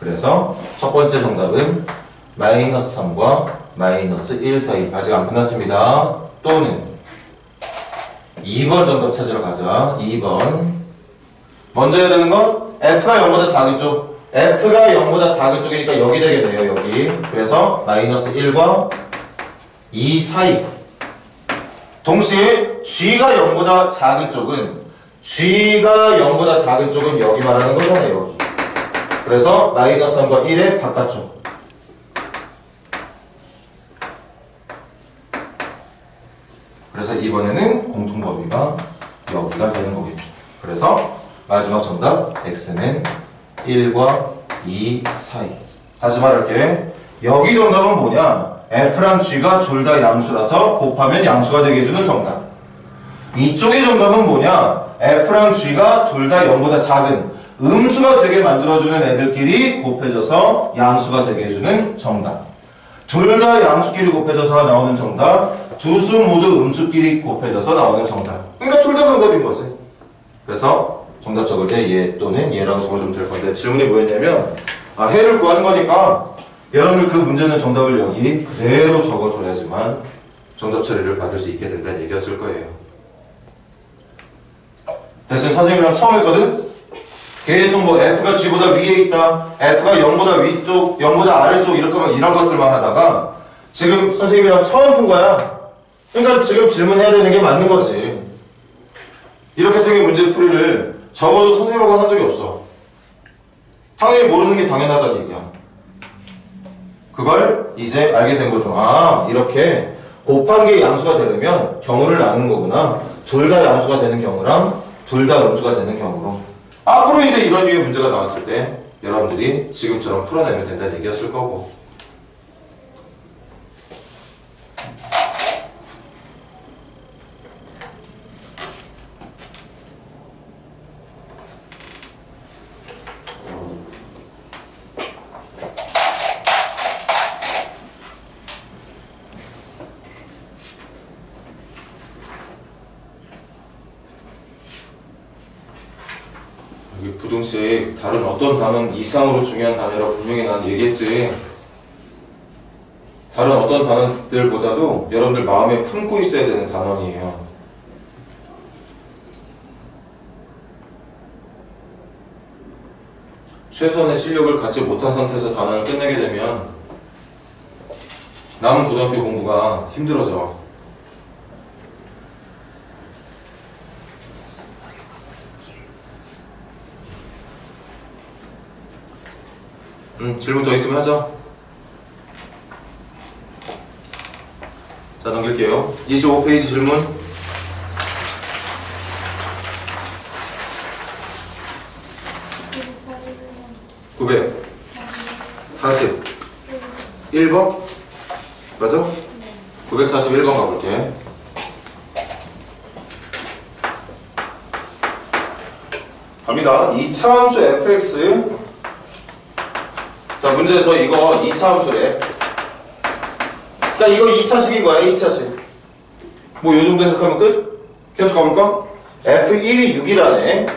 그래서 첫 번째 정답은 마이너스 3과 마이너스 1 사이. 아직 안 끝났습니다. 또는 2번 정답 찾으러 가자. 2번. 먼저 해야 되는 건 F가 0보다 작은 쪽. F가 0보다 작은 쪽이니까 여기 되겠네요. 여기. 그래서 마이너스 1과 2 사이. 동시에 G가 0보다 작은 쪽은 G가 0보다 작은 쪽은 여기 말하는 거잖아요. 여기. 그래서 마이너스 3과 1의 바깥쪽. 그래서 이번에는 공통범위가 여기가 되는 거겠죠. 그래서 마지막 정답 X는 1과 2 사이. 다시 말할게. 여기 정답은 뭐냐? F랑 G가 둘 다 양수라서 곱하면 양수가 되게 해주는 정답. 이쪽의 정답은 뭐냐? F랑 G가 둘 다 0보다 작은 음수가 되게 만들어주는 애들끼리 곱해져서 양수가 되게 해주는 정답. 둘 다 양수끼리 곱해져서 나오는 정답. 두 수 모두 음수끼리 곱해져서 나오는 정답. 그러니까 둘 다 정답인 거지. 그래서 정답 적을 때 얘 또는 얘라고 적어주면 될 건데 질문이 뭐였냐면 해를 구하는 거니까 여러분들 그 문제는 정답을 여기 그대로 적어줘야지만 정답 처리를 받을 수 있게 된다는 얘기였을 거예요. 대신 선생님이랑 처음 했거든? 계속 뭐 F가 G보다 위에 있다, F가 0보다 위쪽, 0보다 아래쪽 이런 것들만 하다가 지금 선생님이랑 처음 푼 거야. 그러니까 지금 질문해야 되는 게 맞는 거지. 이렇게 생긴 문제 풀이를 적어도 선생님하고 한 적이 없어. 당연히 모르는 게 당연하다는 얘기야. 그걸 이제 알게 된 거죠. 아, 이렇게 곱한 게 양수가 되려면 경우를 나누는 거구나. 둘 다 양수가 되는 경우랑 둘 다 음수가 되는 경우로. 앞으로 이제 이런 류의 문제가 나왔을 때 여러분들이 지금처럼 풀어내면 된다는 얘기였을 거고. 부등식 다른 어떤 단어는 이상으로 중요한 단어라고 분명히 난 얘기했지. 다른 어떤 단어들보다도 여러분들 마음에 품고 있어야 되는 단원이에요. 최소한의 실력을 갖지 못한 상태에서 단원을 끝내게 되면 남은 고등학교 공부가 힘들어져. 질문 더 있으면 하자. 자, 넘길게요. 25페이지 질문. (941번) 맞아? 941번 가볼게. 갑니다. 2차 함수 fx. 자, 문제에서 이거 2차 함수래. 자, 이거 2차식인 거야, 2차식. 뭐, 요 정도 해석하면 끝? 계속 가볼까? F1이 6이라네.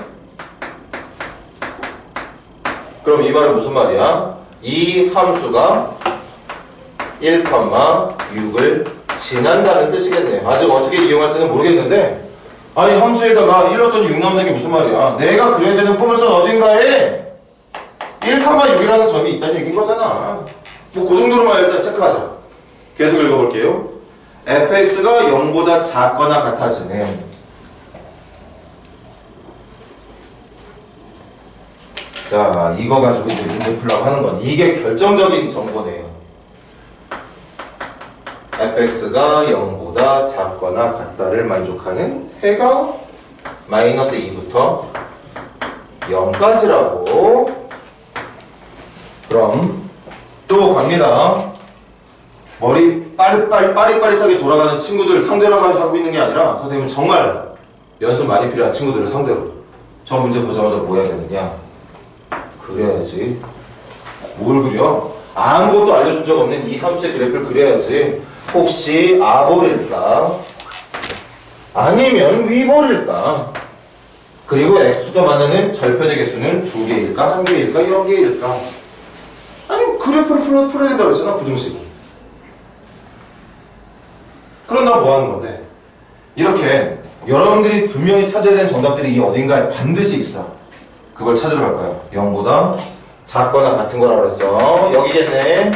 그럼 이 말은 무슨 말이야? 이 함수가 1,6을 지난다는 뜻이겠네. 아직 어떻게 이용할지는 모르겠는데, 아니, 함수에다가 1 넣었더니 6 나온다는 게 무슨 말이야? 내가 그려야 되는 포물선 어딘가에 1,6이라는 점이 있다는 얘기인 거잖아. 뭐, 그 정도로만 일단 체크하자. 계속 읽어볼게요. fx가 0보다 작거나 같아지는 자, 이거 가지고 이제 문제 풀라고 하는 건 이게 결정적인 정보네요. fx가 0보다 작거나 같다를 만족하는 해가 마이너스 2부터 0까지라고. 그럼 또 갑니다. 머리 빠릿빠릿하게 돌아가는 친구들 상대로 하고 있는 게 아니라 선생님은 정말 연습 많이 필요한 친구들을 상대로 저 문제 보자마자 뭐 해야 되느냐? 그려야지. 뭘 그려? 아무것도 알려준 적 없는 이 함수의 그래프를 그려야지. 혹시 아볼일까? 아니면 위볼일까? 그리고 x축과 만나는 절편의 개수는 2개일까? 1개일까? 0개일까? 아니 그래프를 풀어야 된다고 했잖아. 부등식으로. 그럼 나 뭐 하는 건데? 이렇게 여러분들이 분명히 찾아야 되는 정답들이 이 어딘가에 반드시 있어. 그걸 찾으러 갈 거야. 0보다 작거나 같은 거라고 그랬어. 여기겠네.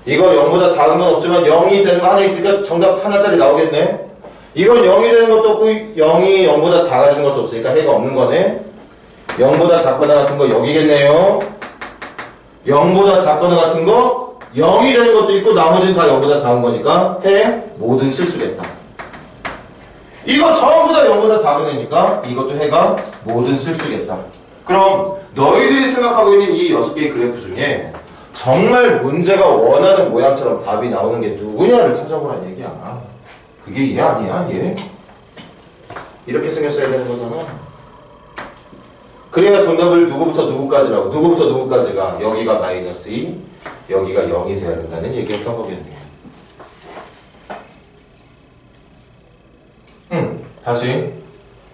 이거 0보다 작은 건 없지만 0이 되는 거 하나 있으니까 정답 하나짜리 나오겠네. 이건 0이 되는 것도 없고 0이 0보다 작아지는 것도 없으니까 해가 없는 거네. 0보다 작거나 같은 거 여기겠네요. 0보다 작거나 같은 거 0이 되는 것도 있고 나머지는 다 0보다 작은 거니까 해 모든 실수겠다. 이거 전부 다 0보다 작은 애니까 이것도 해가 모든 실수겠다. 그럼 너희들이 생각하고 있는 이 6개의 그래프 중에 정말 문제가 원하는 모양처럼 답이 나오는 게 누구냐를 찾아보란 얘기야. 그게 얘 아니야, 얘? 이렇게 생겼어야 되는 거잖아. 그래야 정답을 누구부터 누구까지라고, 누구부터 누구까지가 여기가 마이너스 2, 여기가 0이 돼야 된다는 얘기였던 거겠네요. 다시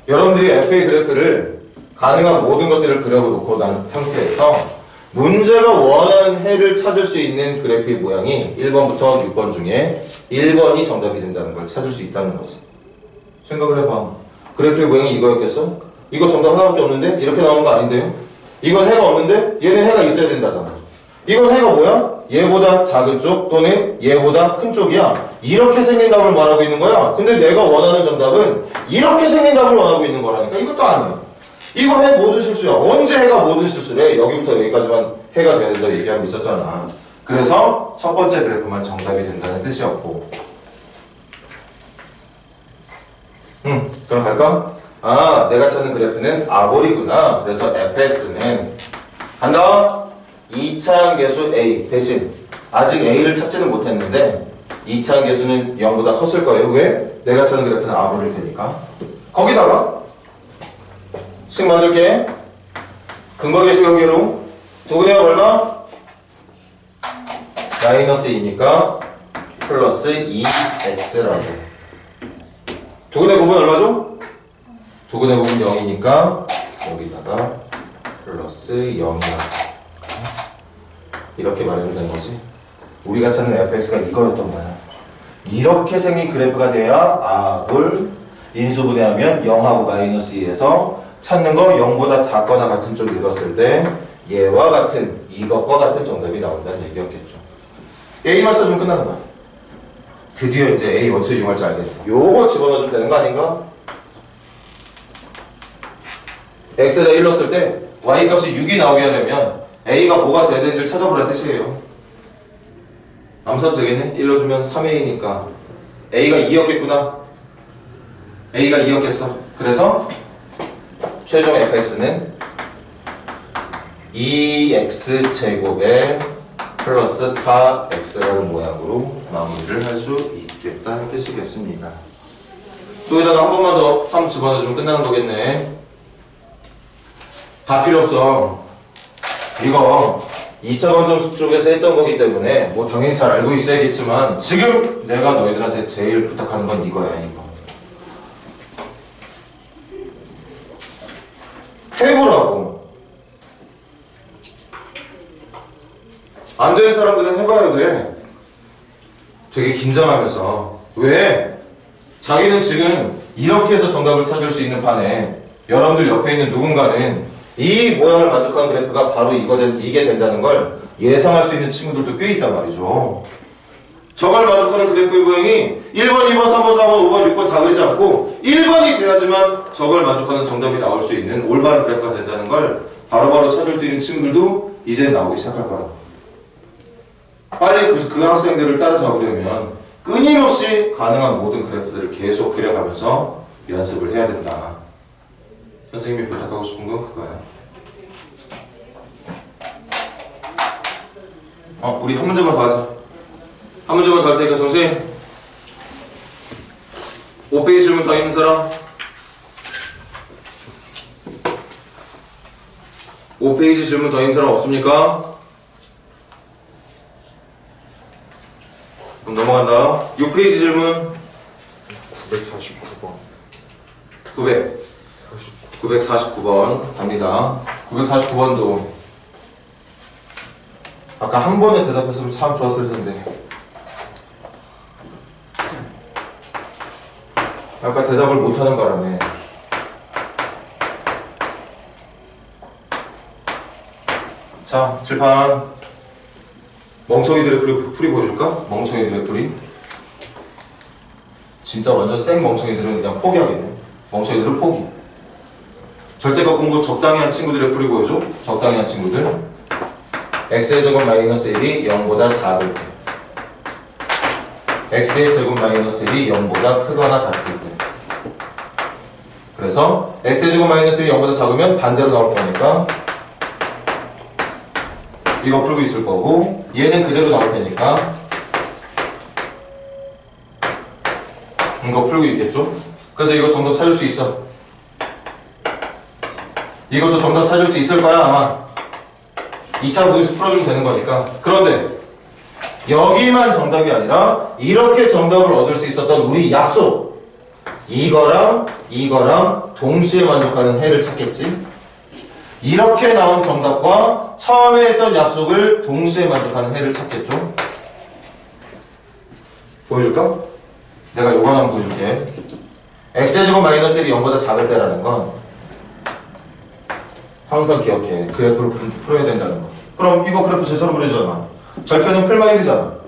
여러분들이 FA 그래프를 가능한 모든 것들을 그려놓고 난 상태에서 문제가 원하는 해를 찾을 수 있는 그래프의 모양이 1번부터 6번 중에 1번이 정답이 된다는 걸 찾을 수 있다는 거지. 생각을 해봐. 그래프의 모양이 이거였겠어? 이거 정답 하나밖에 없는데? 이렇게 나오는 거 아닌데요? 이건 해가 없는데? 얘는 해가 있어야 된다잖아. 이건 해가 뭐야? 얘보다 작은 쪽 또는 얘보다 큰 쪽이야. 이렇게 생긴 답을 말하고 있는 거야. 근데 내가 원하는 정답은 이렇게 생긴 답을 원하고 있는 거라니까. 이것도 아니야. 이거 해 모든 실수야. 언제 해가 모든 실수래? 여기부터 여기까지만 해가 돼야 된다고 얘기하고 있었잖아. 그래서 첫 번째 그래프만 정답이 된다는 뜻이었고. 그럼 갈까? 아, 내가 찾는 그래프는 아볼이구나. 그래서 fx는 간다. 2차항 계수 a 대신 아직 a를 찾지는 못했는데 2차항 계수는 0보다 컸을 거예요. 왜? 내가 찾는 그래프는 아볼일 테니까. 거기다가 식 만들게. 근거 계수 경계로 두근해가 얼마? 마이너스 2니까 플러스 2x라고. 두근의 곱은 얼마죠? 두근의 곱은 0이니까 여기다가 플러스 0이라고. 이렇게 말하면 되는 거지. 우리가 찾는 fx가 이거였던 거야. 이렇게 생긴 그래프가 돼야 아볼 인수분해하면 0하고 마이너스 2에서 찾는 거 0보다 작거나 같은 쪽 읽었을 때 얘와 같은 이것과 같은 정답이 나온다는 얘기였겠죠. A만 찾으면 끝나는 거야. 드디어 이제 A 어떻게 이용할지 알겠네. 요거 집어넣어주면 되는 거 아닌가? X에다 1 넣었을 때 Y 값이 6이 나오게 하려면 A가 뭐가 돼야 되는지를 찾아보라는 뜻이에요. 암산도 되겠네? 1 넣어주면 3A니까 A가 2였겠구나. A가 2였겠어. 그래서 최종 fx는 2x제곱에 플러스 4x라는 모양으로 마무리를 할 수 있겠다는 뜻이겠습니다. 여기다가 한 번만 더 3 집어넣어주면 끝나는 거겠네. 다 필요 없어. 이거 2차 방정 쪽에서 했던 거기 때문에 뭐 당연히 잘 알고 있어야겠지만 지금 내가 너희들한테 제일 부탁하는 건 이거야. 이거 해보라고. 안 되는 사람들은 해봐야 돼. 되게 긴장하면서. 왜? 자기는 지금 이렇게 해서 정답을 찾을 수 있는 판에 여러분들 옆에 있는 누군가는 이 모양을 만족하는 그래프가 바로 이게 된다는 걸 예상할 수 있는 친구들도 꽤 있단 말이죠. 저걸 만족하는 그래프의 모양이 1번, 2번, 3번, 4번, 5번, 6번 다 그리지 않고 1번이 돼야지만 저걸 만족하는 정답이 나올 수 있는 올바른 그래프가 된다는 걸 바로바로 찾을 수 있는 친구들도 이제 나오기 시작할 거라고. 빨리 그 학생들을 따라잡으려면 끊임없이 가능한 모든 그래프들을 계속 그려가면서 연습을 해야 된다. 선생님이 부탁하고 싶은 건 그거야. 우리 한 문제만 더 하자. 한 문제만 더 할 테니까 정신. 5페이지 질문 더 있는 사람? 5페이지 질문 더 있는 사람 없습니까? 그럼 넘어간다. 6페이지 질문 949번. 949번 갑니다. 949번도 아까 한 번에 대답했으면 참 좋았을 텐데. 아까 대답을 못하는 바람에. 자, 칠판. 멍청이들의 풀이 보여줄까? 멍청이들의 풀이. 진짜 완전 생 멍청이들은 그냥 포기하겠네. 멍청이들은 포기. 절대값 공부 적당히 한 친구들의 풀이 보여줘. 적당히 한 친구들. x의 제곱 마이너스 1이 0보다 작을 때. x의 제곱 마이너스 1이 0보다 크거나 같을 때. 그래서 x의 제곱 마이너스 1이 0보다 작으면 반대로 나올 거니까 이거 풀고 있을 거고, 얘는 그대로 나올 테니까 이거 풀고 있겠죠? 그래서 이거 정답 찾을 수 있어. 이것도 정답 찾을 수 있을 거야 아마. 2차 분식 풀어주면 되는 거니까. 그런데 여기만 정답이 아니라 이렇게 정답을 얻을 수 있었던 우리 약속, 이거랑 동시에 만족하는 해를 찾겠지. 이렇게 나온 정답과 처음에 했던 약속을 동시에 만족하는 해를 찾겠죠. 보여줄까? 내가 요거 하나 보여줄게. x의 제곱 마이너스 1이 0보다 작을 때라는 건 항상 기억해. 그래프를 풀어야 된다는 거. 그럼 이거 그래프 제처럼 그려지잖아. 절편은 풀마 1이잖아.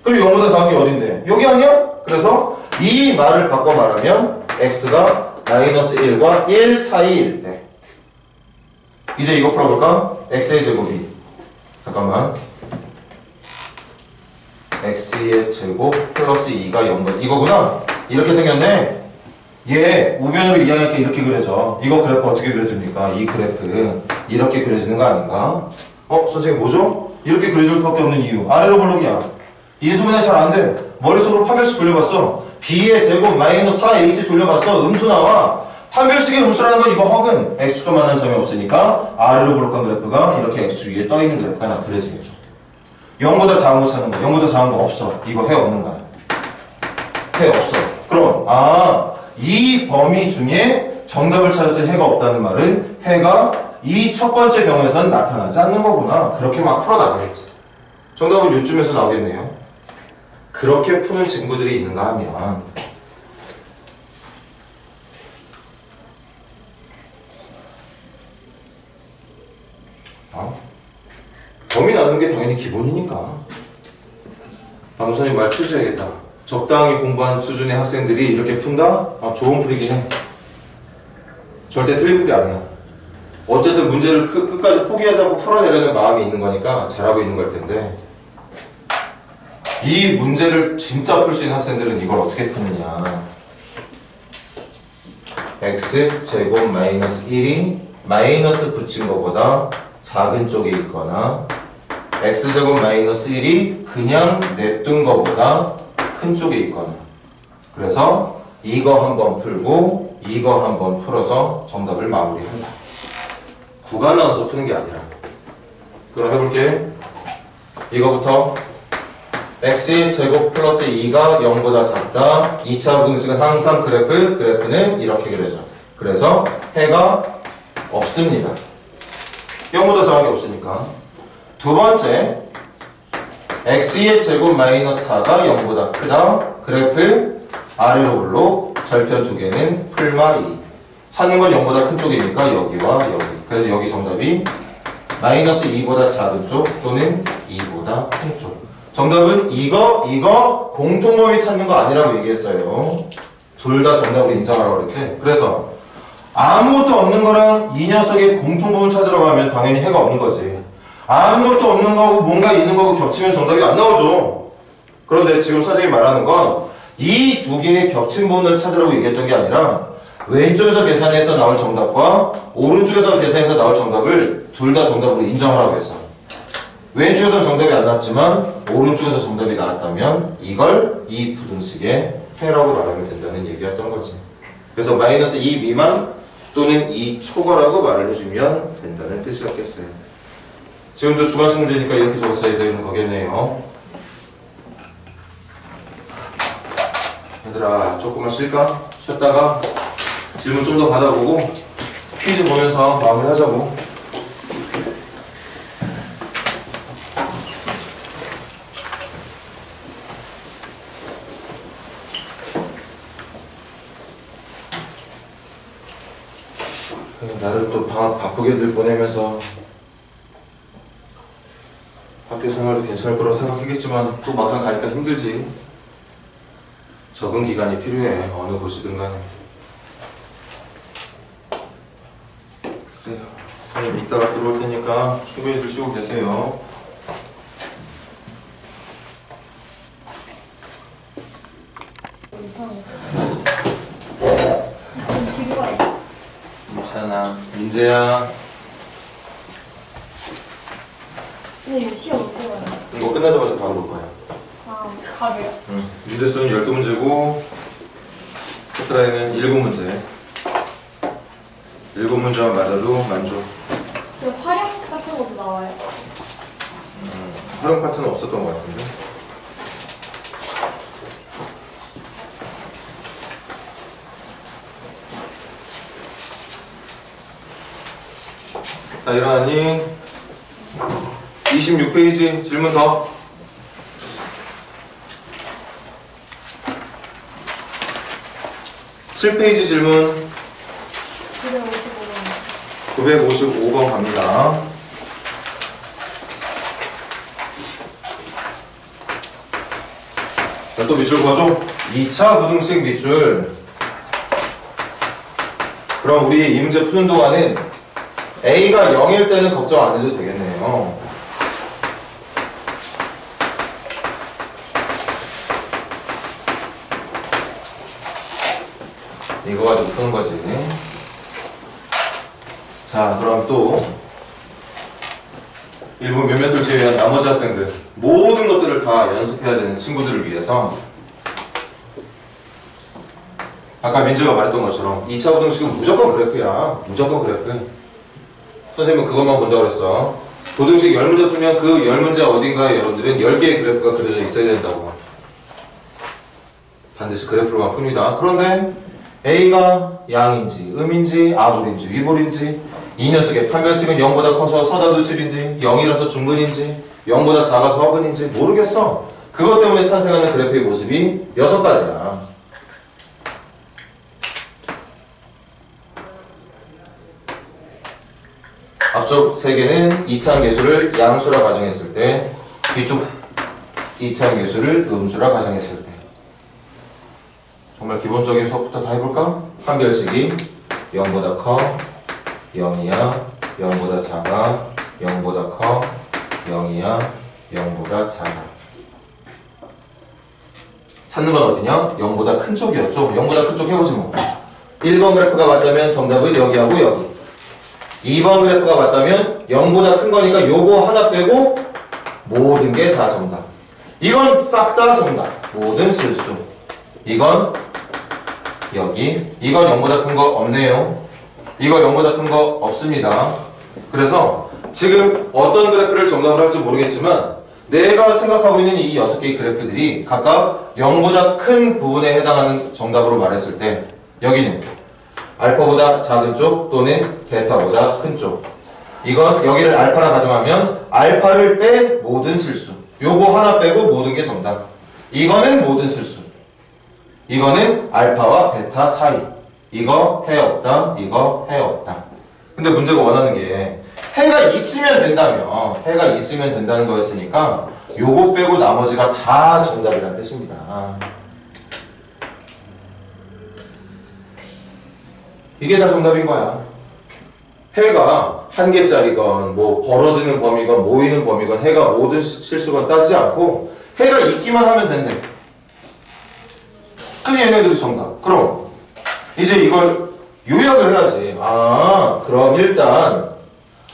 그리고 0보다 작은 게 어딘데? 여기 아니야? 그래서 이 말을 바꿔 말하면 x가 마이너스 1과 1 사이일 때. 이제 이거 풀어볼까? x의 제곱이 잠깐만 x의 제곱 플러스 2가 0보다 이거구나. 이렇게 생겼네. 얘 우변으로 이해할 게 이렇게 그려져. 이거 그래프 어떻게 그려집니까? 이 그래프 이렇게 그려지는 거 아닌가? 선생님 뭐죠? 이렇게 그려줄 수밖에 없는 이유. 아래로 볼록이야. 인수분해 잘 안 돼. 머릿속으로 판별식 돌려봤어. b의 제곱 마이너스 4ac 돌려봤어. 음수 나와. 판별식의 음수라는 건 이거 혹은 x축과 만난 점이 없으니까 아래로 볼록한 그래프가 이렇게 x축 위에 떠있는 그래프가 그려지겠죠. 0보다 작은 거 찾는 거. 0보다 작은 거 없어. 이거 해 없는 거야. 해 없어. 그럼 이 범위 중에 정답을 찾을 때 해가 없다는 말은 해가 이 첫 번째 경우에서는 나타나지 않는 거구나. 그렇게 막 풀어나가겠지. 정답은 요쯤에서 나오겠네요. 그렇게 푸는 친구들이 있는가 하면 범위 나누는 게 당연히 기본이니까. 방선생님 말 취소해야겠다. 적당히 공부한 수준의 학생들이 이렇게 푼다? 좋은 풀이긴 해. 절대 틀린 풀이 아니야. 어쨌든 문제를 끝까지 포기하지 않고 풀어내려는 마음이 있는 거니까 잘하고 있는 걸 텐데, 이 문제를 진짜 풀 수 있는 학생들은 이걸 어떻게 푸느냐. x제곱 마이너스 1이 마이너스 붙인 것보다 작은 쪽에 있거나 x제곱 마이너스 1이 그냥 냅둔 것보다 큰 쪽에 있거나. 그래서 이거 한번 풀고 이거 한번 풀어서 정답을 마무리한다. 구간 나눠서 푸는 게 아니라. 그럼 해볼게. 이거부터 x의 제곱 플러스 2가 0보다 작다. 2차 공식은 항상 그래프는 이렇게 그려져. 그래서 해가 없습니다. 0보다 작은 게 없으니까. 두 번째, x의 제곱 마이너스 4가 0보다 크다. 그래프 아래로 볼록, 절편 두 개는 풀마 2. 찾는 건 0보다 큰 쪽이니까 여기와 여기. 그래서 여기 정답이 마이너스 2보다 작은 쪽 또는 2보다 큰 쪽. 정답은 이거 공통범위 찾는 거 아니라고 얘기했어요. 둘 다 정답을 인정하라고 그랬지. 그래서 아무것도 없는 거랑 이 녀석의 공통범위 찾으라고 하면 당연히 해가 없는 거지. 아무것도 없는 거하고 뭔가 있는 거하고 겹치면 정답이 안 나오죠. 그런데 지금 선생님이 말하는 건 이 두 개의 겹친 부분을 찾으라고 얘기했던 게 아니라 왼쪽에서 계산해서 나올 정답과 오른쪽에서 계산해서 나올 정답을 둘 다 정답으로 인정하라고 했어. 왼쪽에서 정답이 안 나왔지만 오른쪽에서 정답이 나왔다면 이걸 이 부등식의 해라고 말하면 된다는 얘기였던 거지. 그래서 마이너스 2 미만 또는 2 초과라고 말을 해주면 된다는 뜻이었겠어요. 지금도 주관식 문제니까 이렇게 적었어야 되는 거겠네요. 얘들아 조금만 쉴까? 쉬었다가 질문 좀 더 받아보고 퀴즈 보면서 마무리하자고. 나를 또 방학 바쁘게들 보내면서 학교 생활도 괜찮을 거라고 생각하겠지만 또 막상 가니까 힘들지. 적응 기간이 필요해. 어느 곳이든 간에. 그래요. 선생님 이따가 들어올 테니까 충분히들 쉬고 계세요. 이상해서. 좀 지루해. 괜찮아. 민재야. 근데 이거 시험 언제 봐요? 이거 끝나자마자 바로 볼 거야. 아, 가게요? 응. 문제 수는 12문제고 테트라에는 7문제. 7문제만 맞아도 만족. 그 활용 같은 것도 나와요? 활용 파트는 없었던 것 같은데. 자, 일어나니 26페이지 질문 더. 7페이지 질문 955번. 955번 갑니다. 자, 또 밑줄 그어줘. 2차 부등식 밑줄. 그럼 우리 이 문제 푸는 동안은 A가 0일 때는 걱정 안 해도 되겠네요. 이거 가지고 푸는 거지. 자, 그럼 또 일부 몇몇을 제외한 나머지 학생들 모든 것들을 다 연습해야 되는 친구들을 위해서 아까 민지가 말했던 것처럼 2차 부등식은 무조건 그래프야. 무조건 그래프. 선생님은 그것만 본다고 그랬어. 부등식 10문제 풀면 그 10문제 어딘가에 여러분들은 10개의 그래프가 그려져 있어야 된다고. 반드시 그래프로만 풉니다. 그런데 A가 양인지 음인지 아볼인지 위볼인지 이 녀석의 판별식은 0보다 커서 서다도집인지 0이라서 중근인지 0보다 작아서 허근인지 모르겠어. 그것 때문에 탄생하는 그래프의 모습이 6가지야. 앞쪽 3개는 이차함계수를 양수라 가정했을 때, 뒤쪽 이차함계수를 음수라 가정했을 때. 정말 기본적인 수업부터 다 해볼까? 판별식이 0보다 커, 0이야, 0보다 작아, 0보다 커, 0이야, 0보다 작아. 찾는 건 어디냐? 0보다 큰 쪽이었죠? 0보다 큰 쪽 해보지 뭐. 1번 그래프가 맞다면 정답은 여기하고 여기. 2번 그래프가 맞다면 0보다 큰 거니까 요거 하나 빼고 모든 게 다 정답. 이건 싹 다 정답. 모든 실수. 이건 여기. 이건 0보다 큰 거 없네요. 이거 0보다 큰 거 없습니다. 그래서 지금 어떤 그래프를 정답을 할지 모르겠지만 내가 생각하고 있는 이 6개의 그래프들이 각각 0보다 큰 부분에 해당하는 정답으로 말했을 때 여기는 알파보다 작은 쪽 또는 베타보다 큰 쪽. 이건 여기를 알파라 가정하면 알파를 뺀 모든 실수. 요거 하나 빼고 모든 게 정답. 이거는 모든 실수. 이거는 알파와 베타 사이. 이거 해 없다. 이거 해 없다. 근데 문제가 원하는 게 해가 있으면 된다며. 해가 있으면 된다는 거였으니까 요거 빼고 나머지가 다 정답이라는 뜻입니다. 이게 다 정답인 거야. 해가 한 개짜리건 뭐 벌어지는 범위건 모이는 범위건 해가 모든 실수건 따지지 않고 해가 있기만 하면 된대. 그게 얘네들이 정답. 그럼 이제 이걸 요약을 해야지. 아, 그럼 일단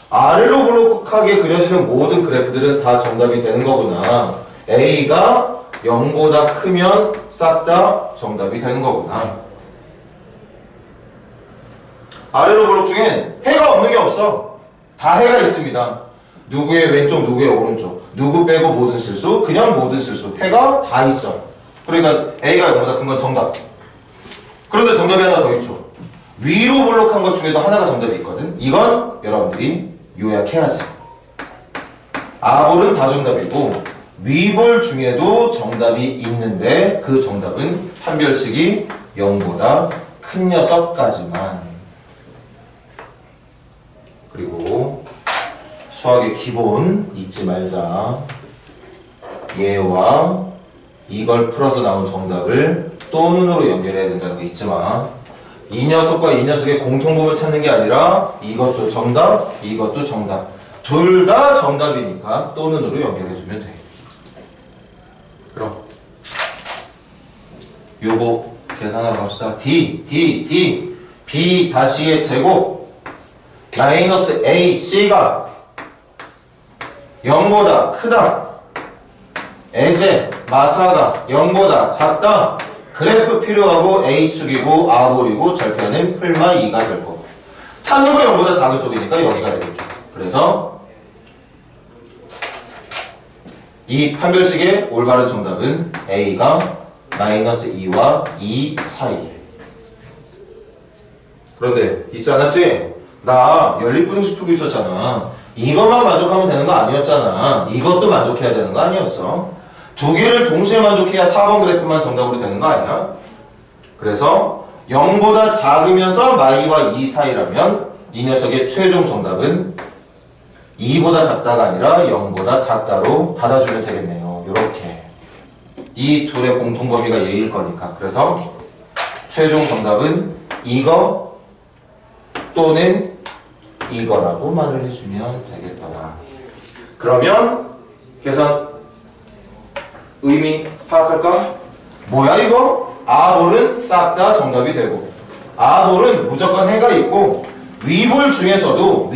아래로 볼록하게 그려지는 모든 그래프들은 다 정답이 되는 거구나. A가 0보다 크면 싹 다 정답이 되는 거구나. 아래로 볼록 중엔 해가 없는 게 없어. 다 해가 있습니다. 누구의 왼쪽, 누구의 오른쪽, 누구 빼고 모든 실수, 그냥 모든 실수. 해가 다 있어. 그러니까 A가 0보다 큰 건 정답. 그런데 정답이 하나 더 있죠. 위로 볼록한 것 중에도 하나가 정답이 있거든. 이건 여러분들이 요약해야지. 아볼은 다 정답이고 위볼 중에도 정답이 있는데 그 정답은 판별식이 0보다 큰 녀석까지만. 그리고 수학의 기본 잊지 말자. 얘와 이걸 풀어서 나온 정답을 또 눈으로 연결해야 된다는 거 잊지 마. 이 녀석과 이 녀석의 공통점을 찾는 게 아니라 이것도 정답, 이것도 정답. 둘 다 정답이니까 또 눈으로 연결해주면 돼. 그럼 요거 계산하러 갑시다. D B 다시의 제곱 마이너스 AC가 0보다 크다. 에제 마사가 0보다 작다. 그래프 필요하고 A축이고 R볼이고 절편은 풀마 2가 될 거고. 찾는 거 0보다 작은 쪽이니까 여기가 되겠죠. 그래서 이 판별식의 올바른 정답은 A가 마이너스 2와 2 사이. 그런데 잊지 않았지? 나 연립분형식 풀고 있었잖아. 이것만 만족하면 되는 거 아니었잖아. 이것도 만족해야 되는 거 아니었어. 두 개를 동시에 만족해야 4번 그래프만 정답으로 되는 거 아니야? 그래서 0보다 작으면서 마이와 2 사이라면 이 녀석의 최종 정답은 2보다 작다가 아니라 0보다 작다로 닫아주면 되겠네요. 요렇게. 이 둘의 공통 범위가 얘일 거니까. 그래서 최종 정답은 이거 또는 이거라고 말을 해주면 되겠더라. 그러면 계산 의미 파악할까? 뭐야 이거? 아볼은 싹 다 정답이 되고 아볼은 무조건 해가 있고 위볼 중에서도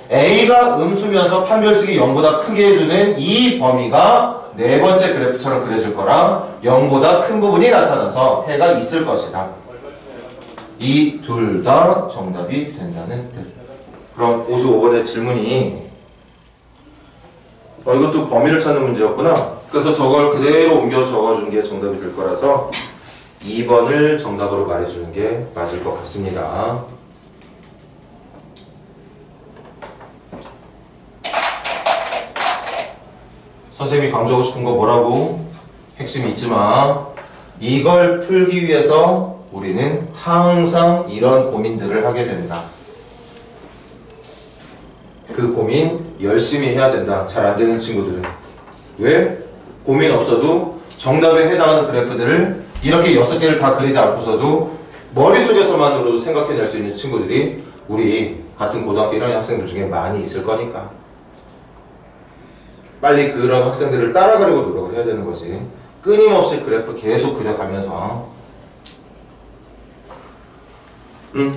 A가 음수면서 판별식이 0보다 크게 해주는 이 범위가 네 번째 그래프처럼 그려질 거라 0보다 큰 부분이 나타나서 해가 있을 것이다. 이 둘 다 정답이 된다는 뜻. 그럼 55번의 질문이 이것도 범위를 찾는 문제였구나. 그래서 저걸 그대로 옮겨 적어주는 게 정답이 될 거라서 2번을 정답으로 말해주는 게 맞을 것 같습니다. 선생님이 강조하고 싶은 거 뭐라고? 핵심이 있지 마. 이걸 풀기 위해서 우리는 항상 이런 고민들을 하게 된다. 그 고민 열심히 해야 된다. 잘 안 되는 친구들은. 왜? 고민 없어도 정답에 해당하는 그래프들을 이렇게 6개를 다 그리지 않고서도 머릿속에서만으로도 생각해낼 수 있는 친구들이 우리 같은 고등학교 1학년 학생들 중에 많이 있을 거니까 빨리 그런 학생들을 따라가려고 노력을 해야 되는 거지. 끊임없이 그래프 계속 그려가면서.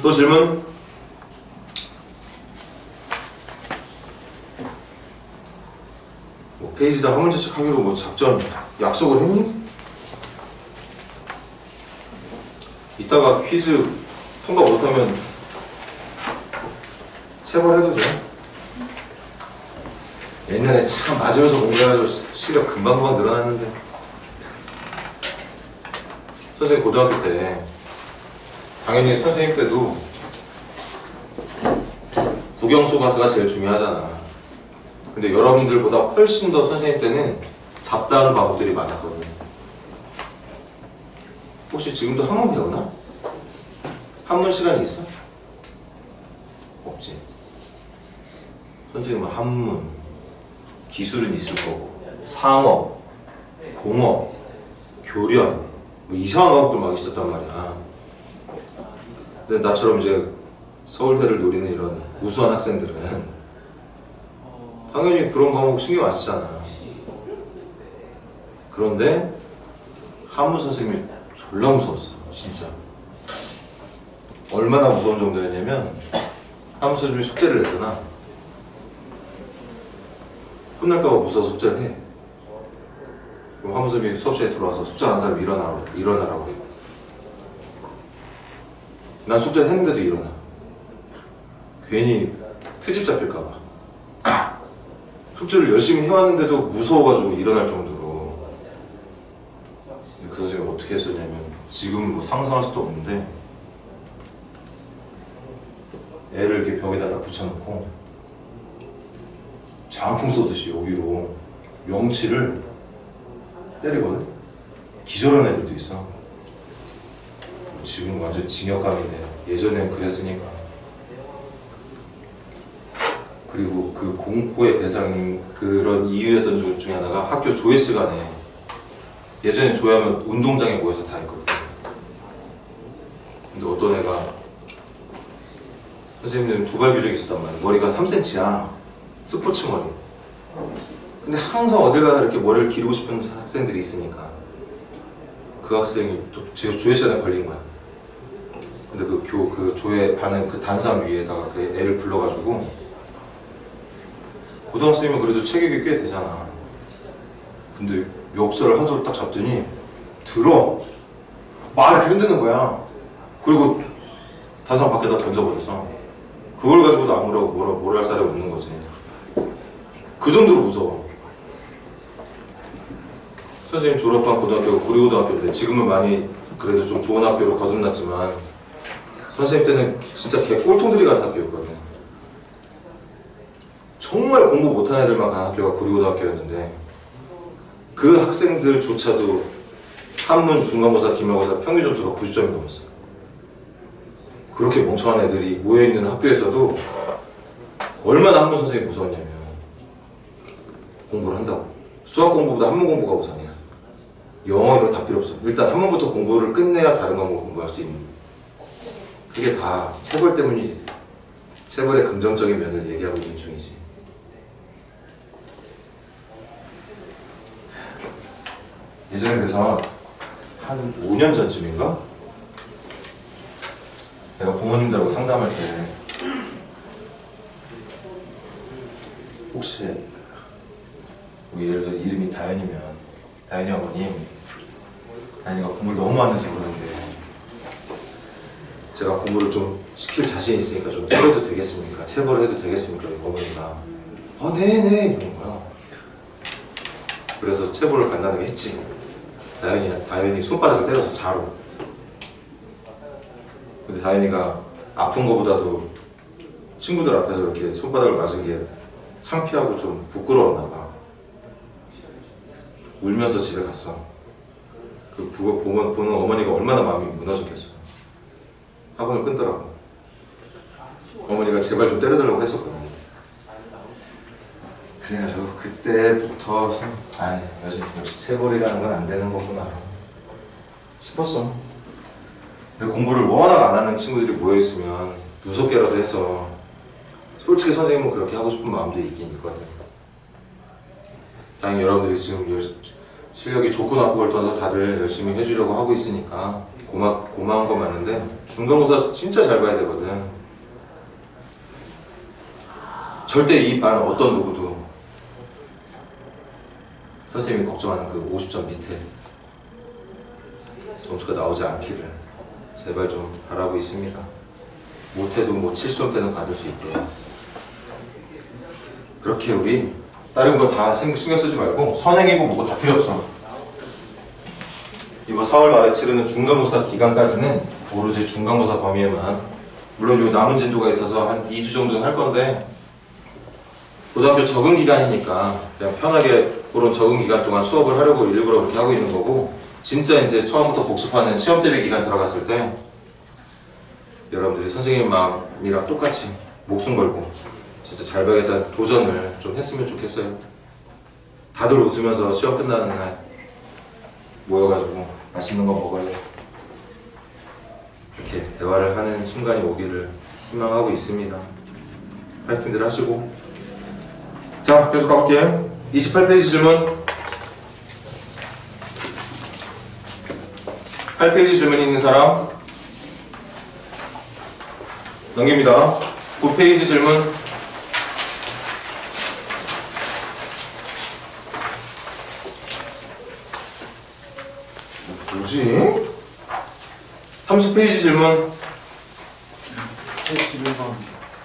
또 질문? 뭐 페이지당 한 문제씩 하기로 뭐 작전 약속을 했니? 이따가 퀴즈 통과 못하면 체벌해도 돼. 옛날에 참 맞으면서 공부해가지고 시력 금방금방 늘어났는데. 선생님 고등학교 때 당연히 선생님 때도 국영수 가서가 제일 중요하잖아. 근데 여러분들보다 훨씬 더 선생님 때는 잡다한 과목들이 많았거든. 혹시 지금도 한문 배우나? 한문 시간이 있어? 없지. 선생님은 한문, 기술은 있을 거고, 상업, 공업, 교련, 뭐 이상한 과목들 막 있었단 말이야. 근데 나처럼 이제 서울대를 노리는 이런 우수한 학생들은 당연히 그런 과목 신경 안 쓰잖아. 그런데 한문 선생님이 졸라 무서웠어. 진짜. 얼마나 무서운 정도였냐면 하면서 선생님이 숙제를 냈잖아. 혼날까봐 무서워서 숙제를 해. 그럼 하면서 선생님이 수업시간에 들어와서 숙제 안 하는 사람 일어나라고 해. 난 숙제를 했는데도 일어나. 괜히 트집 잡힐까봐. 숙제를 열심히 해왔는데도 무서워가지고 일어날 정도로. 그 선생님이 어떻게 했었냐면, 지금 뭐 상상할 수도 없는데, 애를 이렇게 벽에다 딱 붙여놓고, 장풍 쏘듯이 여기로 명치를 때리거든? 기절한 애들도 있어. 지금 완전 징역감인데, 예전엔 그랬으니까. 그리고 그 공포의 대상인 그런 이유였던 것 중에 하나가 학교 조회 시간에, 예전에 조회하면 운동장에 모여서 다 했거든. 근데 어떤 애가, 선생님들은 두발 규정이 있었단 말이야. 머리가 3cm야. 스포츠 머리. 근데 항상 어딜 가나 이렇게 머리를 기르고 싶은 학생들이 있으니까 그 학생이 또 조회 시간에 걸린 거야. 근데 그 조회 반은 그 단상 위에다가 그 애를 불러가지고, 고등학생이면 그래도 체격이 꽤 되잖아. 근데 멱살을 하도록 딱 잡더니 들어! 막 이렇게 흔드는 거야. 그리고 단상 밖에다 던져버렸어. 그걸 가지고도 아무라고 뭐라 할 사람이 없는 거지. 그 정도로 무서워. 선생님 졸업한 고등학교가 구리고등학교인데, 지금은 많이 그래도 좀 좋은 학교로 거듭났지만, 선생님 때는 진짜 개 꼴통들이 가는 학교였거든. 정말 공부 못하는 애들만 가는 학교가 구리고등학교였는데, 그 학생들조차도 한문, 중간고사, 기말고사 평균 점수가 90점이 넘었어. 그렇게 멍청한 애들이 모여있는 학교에서도 얼마나 한문 선생님이 무서웠냐면, 공부를 한다고. 수학 공부보다 한문 공부가 우선이야. 영어 이런 거 다 필요 없어. 일단 한문부터 공부를 끝내야 다른 과목을 공부할 수 있는. 그게 다 체벌 때문이지. 체벌의 긍정적인 면을 얘기하고 있는 중이지. 예전에 그래서 한 5년 전쯤인가? 내가 부모님들하고 상담할 때, 혹시 뭐 예를 들어 이름이 다현이면, 다현이 어머님, 다현이가 공부를 너무 안 해서 그러는데 제가 공부를 좀 시킬 자신이 있으니까 좀 때려도 되겠습니까? 체벌을 해도 되겠습니까? 어머니가 네네 이런 거야. 그래서 체벌을 간단하게 했지. 다현이 손바닥을 때려서 자로. 근데 다현이가 아픈 거보다도 친구들 앞에서 이렇게 손바닥을 맞은 게 창피하고 좀 부끄러웠나 봐. 울면서 집에 갔어. 그거 보는 어머니가 얼마나 마음이 무너졌겠어. 학원을 끊더라고. 어머니가 제발 좀 때려달라고 했었거든. 그래가지고 그때부터 역시 체벌이라는 건 안 되는 거구나 싶었어. 근데 공부를 워낙 안 하는 친구들이 모여있으면 무섭게라도 해서, 솔직히 선생님은 그렇게 하고 싶은 마음도 있긴 있거든. 다행히 여러분들이 지금 실력이 좋고 나쁘고를 떠나서 다들 열심히 해주려고 하고 있으니까 고마운 거 많은데, 중간고사 진짜 잘 봐야 되거든. 절대 이 반 어떤 누구도 선생님이 걱정하는 그 50점 밑에 점수가 나오지 않기를 제발 좀 바라고 있습니다. 못해도 뭐 70점대는 받을 수 있게. 그렇게 우리 다른 거 다 신경 쓰지 말고 선행이고 뭐고 다 필요 없어. 이번 4월 말에 치르는 중간고사 기간까지는 오로지 중간고사 범위에만, 물론 요 남은 진도가 있어서 한 2주 정도는 할 건데, 고등학교 적응 기간이니까 그냥 편하게 그런 적응 기간 동안 수업을 하려고 일부러 그렇게 하고 있는 거고, 진짜 이제 처음부터 복습하는 시험 대비 기간 들어갔을 때 여러분들이 선생님 마음이랑 똑같이 목숨 걸고 진짜 잘 봐야겠다는 도전을 좀 했으면 좋겠어요. 다들 웃으면서 시험 끝나는 날 모여가지고 맛있는 거 먹어요. 이렇게 대화를 하는 순간이 오기를 희망하고 있습니다. 파이팅들 하시고. 자, 계속 가볼게요. 28페이지 질문. 8페이지 질문 있는 사람 넘깁니다. 9페이지 질문. 뭐지? 30페이지 질문. 71번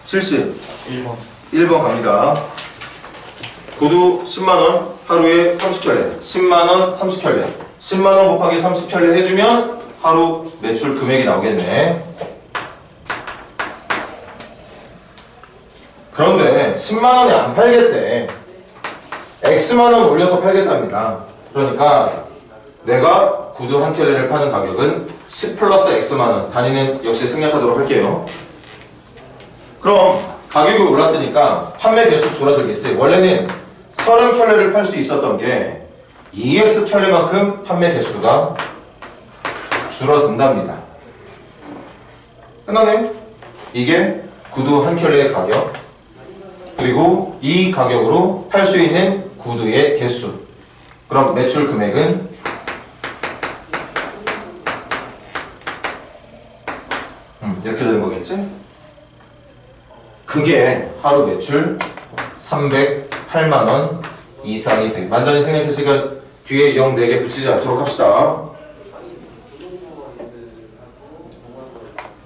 70. 1번 1번 갑니다. 구두 10만원, 하루에 30켤레. 10만원, 30켤레. 10만원 곱하기 30켤레 해주면 하루 매출 금액이 나오겠네. 그런데 10만원에 안 팔겠대. X만원 올려서 팔겠답니다. 그러니까 내가 구두 한 켤레를 파는 가격은 10 플러스 X만원. 단위는 역시 생략하도록 할게요. 그럼 가격이 올랐으니까 판매 개수 줄어들겠지. 원래는 30켤레를 팔 수 있었던 게 2X 켤레만큼 판매 개수가 줄어든답니다. 끝나네? 이게 구두 한 켤레의 가격, 그리고 이 가격으로 팔 수 있는 구두의 개수. 그럼 매출 금액은 이렇게 되는 거겠지? 그게 하루 매출 308만원 이상이 돼. 만단위 생략 시간 뒤에 0 4개 붙이지 않도록 합시다.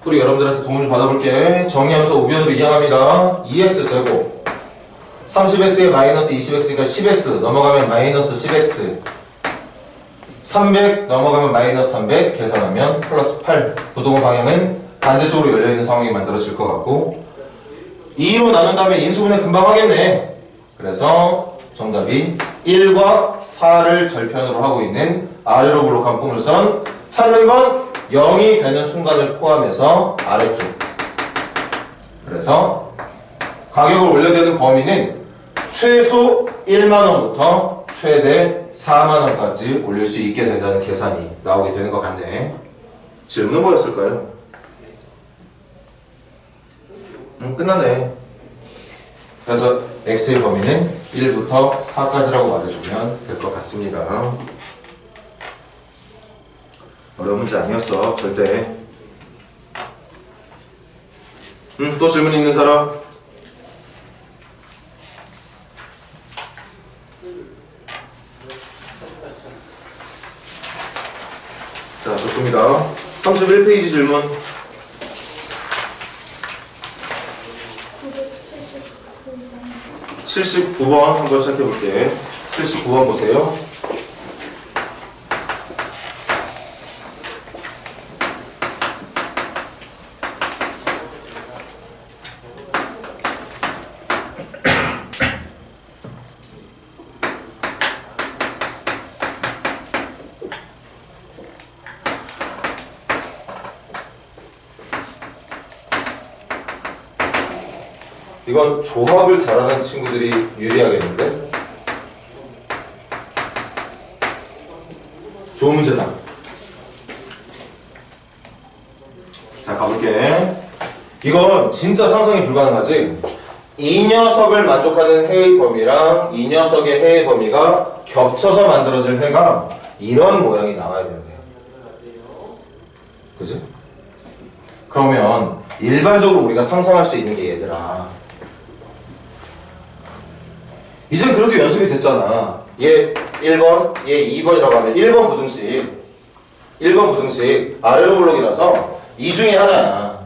우리 여러분들한테 도움을 받아볼게. 정리하면서 우변으로 이항합니다. 2x제곱 30x에 마이너스 20x니까 10x 넘어가면 마이너스 10x 300 넘어가면 마이너스 300 계산하면 플러스 8. 부동호 방향은 반대쪽으로 열려있는 상황이 만들어질 것 같고 2로 나눈 다음에 인수분해 금방 하겠네. 그래서 정답이 1과 4를 절편으로 하고 있는 아래로 볼록한 포물선. 찾는 건 0이 되는 순간을 포함해서 아래쪽. 그래서 가격을 올려야 되는 범위는 최소 1만원부터 최대 4만원까지 올릴 수 있게 된다는 계산이 나오게 되는 것 같네. 질문은 뭐였을까요? 끝나네. 그래서 x의 범위는 1부터 4까지라고 말해주면 될 것 같습니다. 어려운 문제 아니었어, 절대. 또 질문 있는 사람? 자, 좋습니다. 31페이지 질문. 79번 한번 시작해 볼게. 79번 보세요. 이건 조합을 잘하는 친구들이 유리하겠는데? 좋은 문제다. 자, 가볼게. 이건 진짜 상상이 불가능하지? 이 녀석을 만족하는 해의 범위랑 이 녀석의 해의 범위가 겹쳐서 만들어질 해가 이런 모양이 나와야 된대요. 그치? 그러면 일반적으로 우리가 상상할 수 있는 게 얘들아, 이제 그래도 연습이 됐잖아. 얘 1번, 얘 2번이라고 하면 1번 부등식 아래로 블록이라서 이 중에 하나야.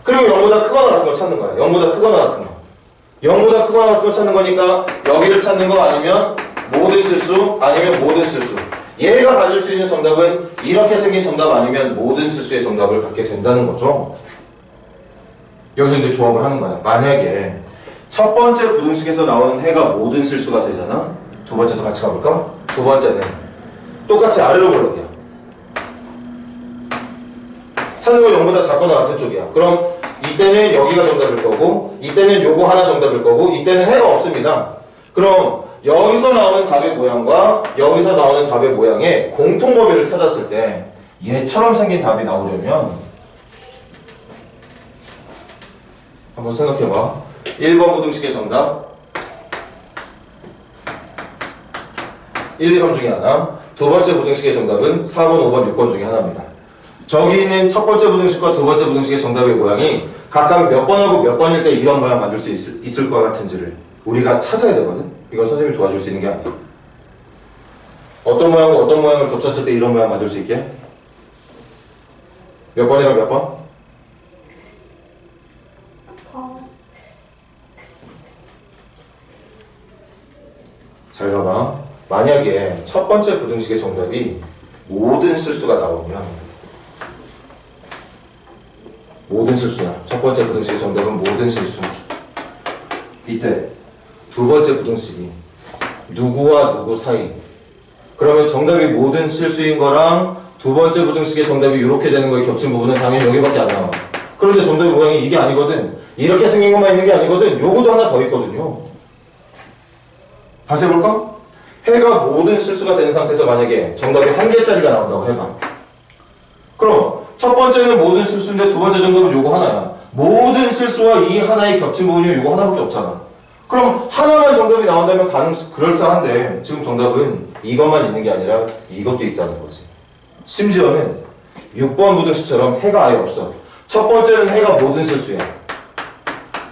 그리고 0보다 크거나 같은 걸 찾는 거야. 0보다 크거나 같은 거. 0보다 크거나 같은 걸 찾는 거니까 여기를 찾는 거 아니면 모든 실수 아니면 모든 실수. 얘가 가질 수 있는 정답은 이렇게 생긴 정답 아니면 모든 실수의 정답을 갖게 된다는 거죠. 여기서 이제 조합을 하는 거야. 만약에 첫 번째 부등식에서 나오는 해가 모든 실수가 되잖아. 두 번째도 같이 가볼까? 두 번째는 똑같이 아래로 블록이야. 찾는 건 0보다 작거나 같은 쪽이야. 그럼 이때는 여기가 정답일 거고, 이때는 요거 하나 정답일 거고, 이때는 해가 없습니다. 그럼 여기서 나오는 답의 모양과 여기서 나오는 답의 모양의 공통 범위를 찾았을 때 얘처럼 생긴 답이 나오려면 한번 생각해봐. 1번 부등식의 정답 1, 2, 3 중에 하나. 두 번째 부등식의 정답은 4번, 5번, 6번 중에 하나입니다. 저기 있는 첫 번째 부등식과 두 번째 부등식의 정답의 모양이 각각 몇 번하고 몇 번일 때 이런 모양 만들 수 있을 것 같은지를 우리가 찾아야 되거든. 이건 선생님이 도와줄 수 있는 게 아니야. 어떤 모양과 어떤 모양을 겹쳤을 때 이런 모양 만들 수 있게? 몇 번이랑 몇 번? 잘 봐봐. 만약에 첫 번째 부등식의 정답이 모든 실수가 나오면 모든 실수야. 첫 번째 부등식의 정답은 모든 실수. 이때 두 번째 부등식이 누구와 누구 사이. 그러면 정답이 모든 실수인 거랑 두 번째 부등식의 정답이 이렇게 되는 거에 겹친 부분은 당연히 여기밖에 안 나와. 그런데 정답의 모양이 이게 아니거든. 이렇게 생긴 것만 있는 게 아니거든. 요거도 하나 더 있거든요. 다시 해볼까? 해가 모든 실수가 된 상태에서 만약에 정답이 한 개짜리가 나온다고 해봐. 그럼 첫 번째는 모든 실수인데 두 번째 정답은 요거 하나야. 모든 실수와 이 하나의 겹친 부분이 요거 하나밖에 없잖아. 그럼 하나만 정답이 나온다면 그럴싸한데 지금 정답은 이것만 있는 게 아니라 이것도 있다는 거지. 심지어는 6번 부등식처럼 해가 아예 없어. 첫 번째는 해가 모든 실수야.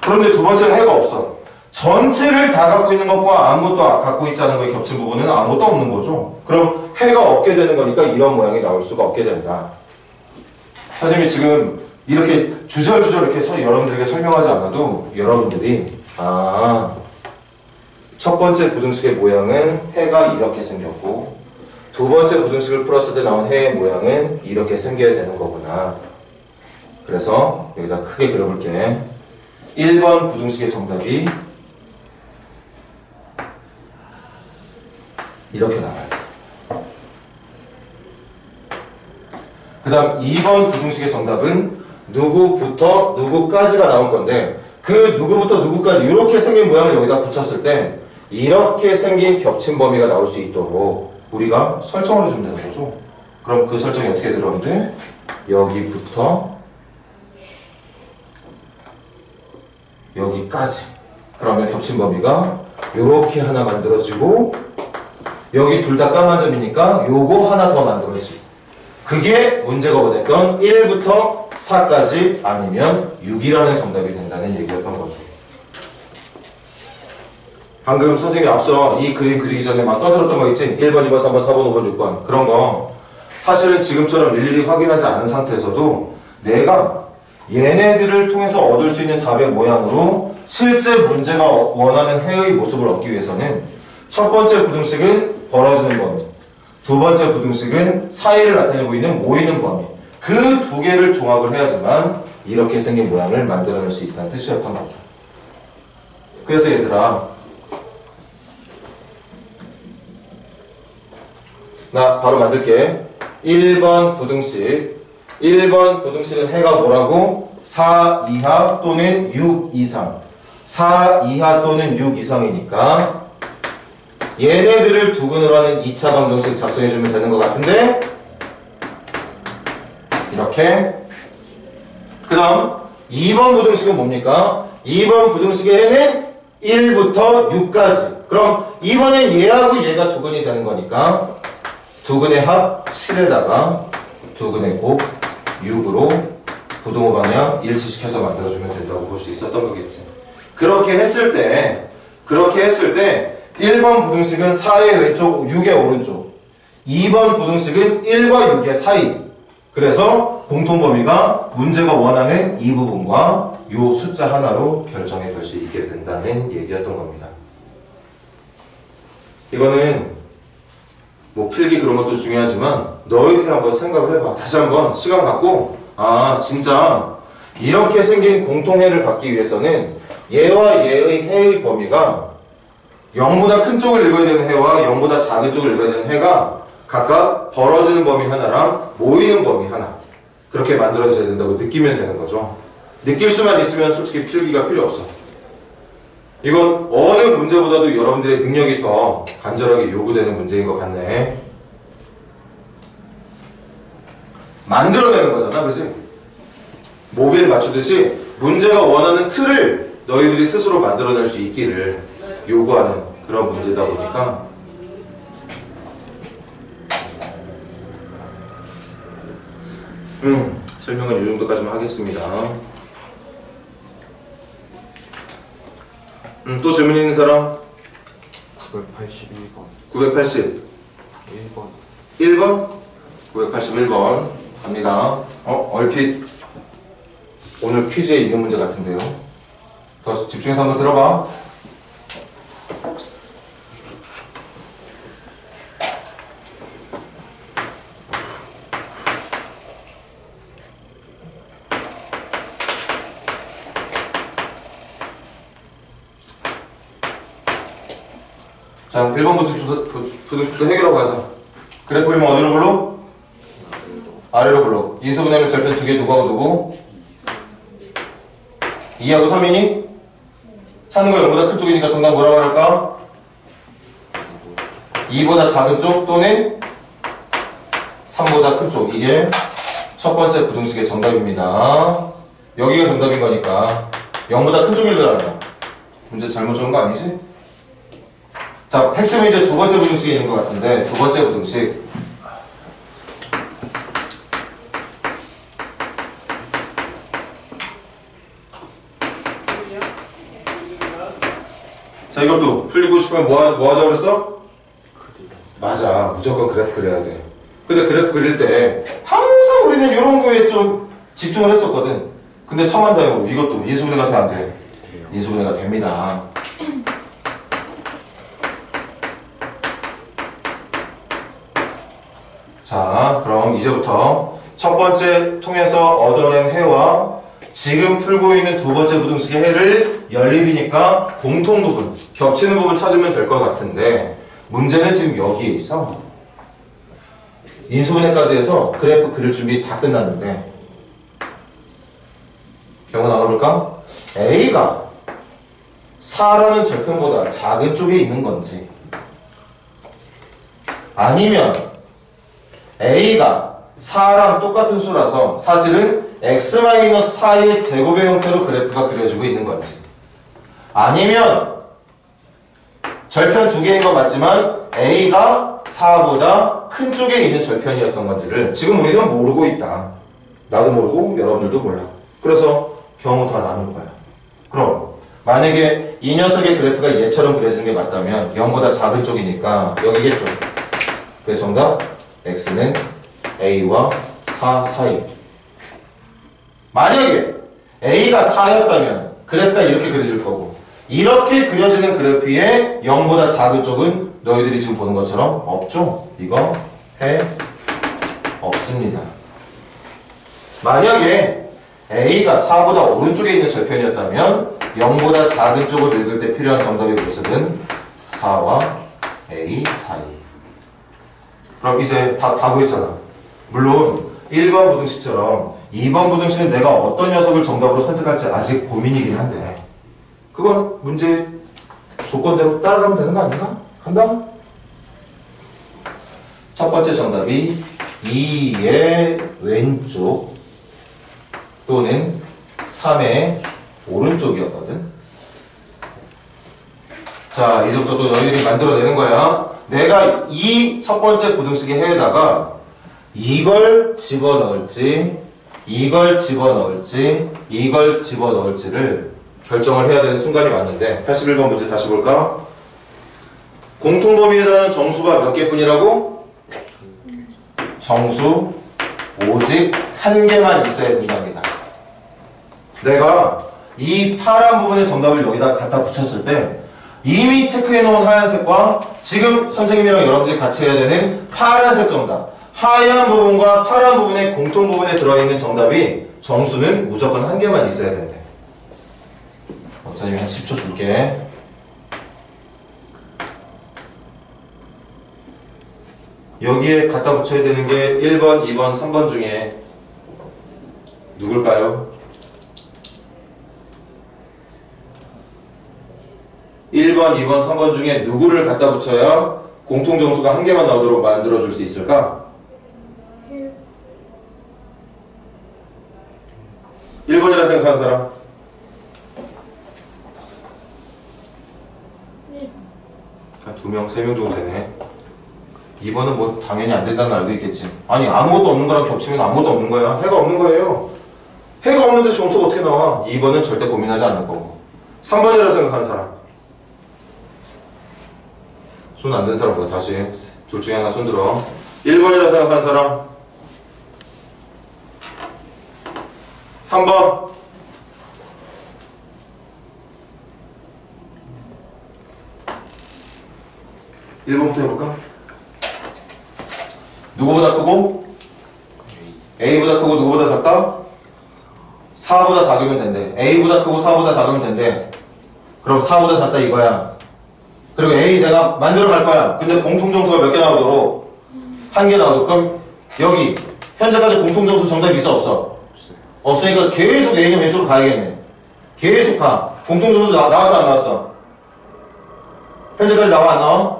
그런데 두 번째는 해가 없어. 전체를 다 갖고 있는 것과 아무것도 갖고 있지 않은 거에 겹친 부분은 아무것도 없는 거죠. 그럼 해가 없게 되는 거니까 이런 모양이 나올 수가 없게 된다. 선생님이 지금 이렇게 주절주절 이렇게 여러분들에게 설명하지 않아도 여러분들이 첫 번째 부등식의 모양은 해가 이렇게 생겼고 두 번째 부등식을 풀었을 때 나온 해의 모양은 이렇게 생겨야 되는 거구나. 그래서 여기다 크게 그려볼게. 1번 부등식의 정답이 이렇게 나와요. 그 다음 2번 부등식의 정답은 누구부터 누구까지가 나올 건데 그 누구부터 누구까지 이렇게 생긴 모양을 여기다 붙였을 때 이렇게 생긴 겹친 범위가 나올 수 있도록 우리가 설정을 해주면 되는 거죠. 그럼 그 설정이 어떻게 들어오는데 여기부터 여기까지. 그러면 겹친 범위가 이렇게 하나 만들어지고 여기 둘 다 까만 점이니까 요거 하나 더 만들어지고 그게 문제가 됐던 1부터 4까지 아니면 6이라는 정답이 된다는 얘기였던 거죠. 방금 선생님이 앞서 이 그림 그리기 전에 막 떠들었던 거 있지? 1번, 2번, 3번, 4번, 5번, 6번 그런 거 사실은 지금처럼 일일이 확인하지 않은 상태에서도 내가 얘네들을 통해서 얻을 수 있는 답의 모양으로 실제 문제가 원하는 해의 모습을 얻기 위해서는 첫 번째 부등식은 벌어지는 범위, 두 번째 부등식은 사이를 나타내고 있는 모이는 범위 그 두 개를 종합을 해야지만 이렇게 생긴 모양을 만들어낼 수 있다는 뜻이었던 거죠. 그래서 얘들아 나 바로 만들게. 1번 부등식 1번 부등식은 해가 뭐라고? 4 이하 또는 6 이상 4 이하 또는 6 이상이니까 얘네들을 두근으로 하는 2차 방정식 작성해주면 되는 것 같은데 이렇게 그 다음 2번 부등식은 뭡니까? 2번 부등식의 해는 1부터 6까지 그럼 이번엔 얘하고 얘가 두근이 되는 거니까 두근의 합 7에다가 두근의 곱 6으로 부등호 방향 일치시켜서 만들어주면 된다고 볼 수 있었던 거겠지. 그렇게 했을 때 1번 부등식은 4의 왼쪽 6의 오른쪽 2번 부등식은 1과 6의 사이 그래서 공통범위가 문제가 원하는 이 부분과 요 숫자 하나로 결정이 될 수 있게 된다는 얘기였던 겁니다. 이거는 뭐 필기 그런 것도 중요하지만 너희들이 한번 생각을 해봐. 다시 한번 시간 갖고 진짜 이렇게 생긴 공통해를 갖기 위해서는 얘와 얘의 해의 범위가 0보다 큰 쪽을 읽어야 되는 해와 0보다 작은 쪽을 읽어야 되는 해가 각각 벌어지는 범위 하나랑 모이는 범위 하나 그렇게 만들어져야 된다고 느끼면 되는 거죠. 느낄 수만 있으면 솔직히 필기가 필요 없어. 이건 어느 문제보다도 여러분들의 능력이 더 간절하게 요구되는 문제인 것 같네. 만들어내는 거잖아, 그치? 모빌 맞추듯이 문제가 원하는 틀을 너희들이 스스로 만들어낼 수 있기를 요구하는 그런 문제다 보니까 설명은 이 정도까지만 하겠습니다. 또 질문 있는 사람? 982번. 980. 1번. 1번? 981번 갑니다. 얼핏 오늘 퀴즈에 있는 문제 같은데요. 더 집중해서 한번 들어봐. 자, 1번부터 해결하고 가자. 그래프 그리면 어디로 불러? 아래로 불러. 인수분해면 절편 두 개 누구하고 누구? 2하고 3이니? 찾는 거 0보다 큰 쪽이니까 정답 뭐라고 할까? 2보다 작은 쪽 또는 3보다 큰 쪽. 이게 첫 번째 부등식의 정답입니다. 여기가 정답인 거니까 0보다 큰 쪽일 줄 알아. 문제 잘못 적은 거 아니지? 자, 핵심은 이제 두 번째 부등식에 있는 것 같은데, 두 번째 부등식. 자, 이것도 풀리고 싶으면 뭐 하자고 그랬어? 맞아. 무조건 그래프 그려야 돼. 근데 그래프 그릴 때 항상 우리는 이런 거에 좀 집중을 했었거든. 근데 첨한다형으로 이것도 인수분해가 돼, 안 돼? 인수분해가 됩니다. 자, 그럼 이제부터 첫 번째 통해서 얻어낸 해와 지금 풀고 있는 두 번째 부등식의 해를 연립이니까 공통 부분, 겹치는 부분 찾으면 될 것 같은데 문제는 지금 여기에 있어. 인수분해까지 해서 그래프 그릴 준비 다 끝났는데 경우 나눠볼까? A가 4라는 절편보다 작은 쪽에 있는 건지 아니면 A가 4랑 똑같은 수라서 사실은 x-4의 제곱의 형태로 그래프가 그려지고 있는 건지 아니면 절편 두 개인 건 맞지만 A가 4보다 큰 쪽에 있는 절편이었던 건지를 지금 우리는 모르고 있다. 나도 모르고 여러분들도 몰라. 그래서 경우 다 나눌 거야. 그럼 만약에 이 녀석의 그래프가 얘처럼 그려지는 게 맞다면 0보다 작은 쪽이니까 여기겠죠. 그래서 정답 x는 a와 4 사이. 만약에 a가 4였다면 그래프가 이렇게 그려질 거고 이렇게 그려지는 그래프에 0보다 작은 쪽은 너희들이 지금 보는 것처럼 없죠? 이거 해 없습니다. 만약에 a가 4보다 오른쪽에 있는 절편이었다면 0보다 작은 쪽을 읽을 때 필요한 정답의 모습은 4와 a 사이. 그럼 이제 다 구했잖아. 물론 1번 부등식처럼 2번 부등식은 내가 어떤 녀석을 정답으로 선택할지 아직 고민이긴 한데 그건 문제 조건대로 따라가면 되는 거 아닌가? 간다? 첫 번째 정답이 2의 왼쪽 또는 3의 오른쪽이었거든. 자, 이제부터 또 너희들이 만들어내는 거야. 내가 이 첫 번째 부등식의 해에다가 이걸 집어넣을지 이걸 집어넣을지 이걸 집어넣을지를 결정을 해야 되는 순간이 왔는데 81번 문제 다시 볼까? 공통범위에 해당하는 정수가 몇 개뿐이라고? 정수 오직 한 개만 있어야 된답니다. 내가 이 파란 부분의 정답을 여기다 갖다 붙였을 때 이미 체크해 놓은 하얀색과 지금 선생님이랑 여러분들이 같이 해야 되는 파란색 정답, 하얀 부분과 파란 부분의 공통 부분에 들어있는 정답이 정수는 무조건 한 개만 있어야 된대. 선생님이 한 10초 줄게. 여기에 갖다 붙여야 되는 게 1번, 2번, 3번 중에 누굴까요? 1번, 2번, 3번 중에 누구를 갖다 붙여야 공통정수가 한 개만 나오도록 만들어줄 수 있을까? 1번이라 생각하는 사람? 2명, 3명 정도 되네. 2번은 뭐 당연히 안 된다는 알고 있겠지. 아니 아무것도 없는 거랑 겹치면 아무것도 없는 거야. 해가 없는 거예요. 해가 없는데 정수가 어떻게 나와? 2번은 절대 고민하지 않을 거고. 3번이라 생각하는 사람? 손 안 든 사람 보다 다시 둘 중에 하나 손 들어. 1번이라 생각한 사람. 3번. (1번부터) 해볼까? 누구보다 크고 A보다 크고 누구보다 작다? 4보다 작으면 된대. A보다 크고 4보다 작으면 된대. 그럼 4보다 작다 이거야. 그리고 A 내가 만들어 갈 거야. 근데 공통정수가 몇 개 나오도록? 1개 나오도록. 그럼 여기 현재까지 공통정수 정답이 있어 없어? 없으니까 계속 A는 왼쪽으로 가야겠네. 계속 가. 공통정수 나왔어 안 나왔어? 현재까지 나와 안 나와?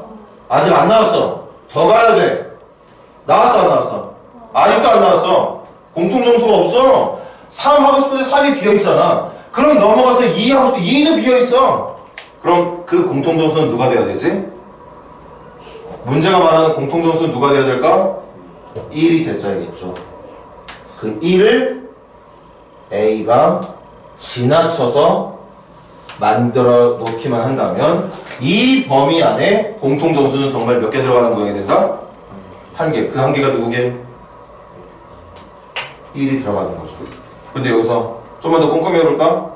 아직 안 나왔어. 더 가야 돼. 나왔어 안 나왔어? 아직도 안 나왔어. 공통정수가 없어. 3 하고 싶은데 3이 비어있잖아. 그럼 넘어가서 2 하고 싶은데 2도 비어있어. 그럼 그 공통정수는 누가 돼야 되지? 문제가 말하는 공통정수는 누가 돼야 될까? 1이 됐어야겠죠. 그 1을 A가 지나쳐서 만들어 놓기만 한다면 이 범위 안에 공통정수는 정말 몇 개 들어가는 모양이 된다? 1개. 그 1개가 누구게? 1이 들어가는 거죠. 근데 여기서 좀만 더 꼼꼼히 해볼까?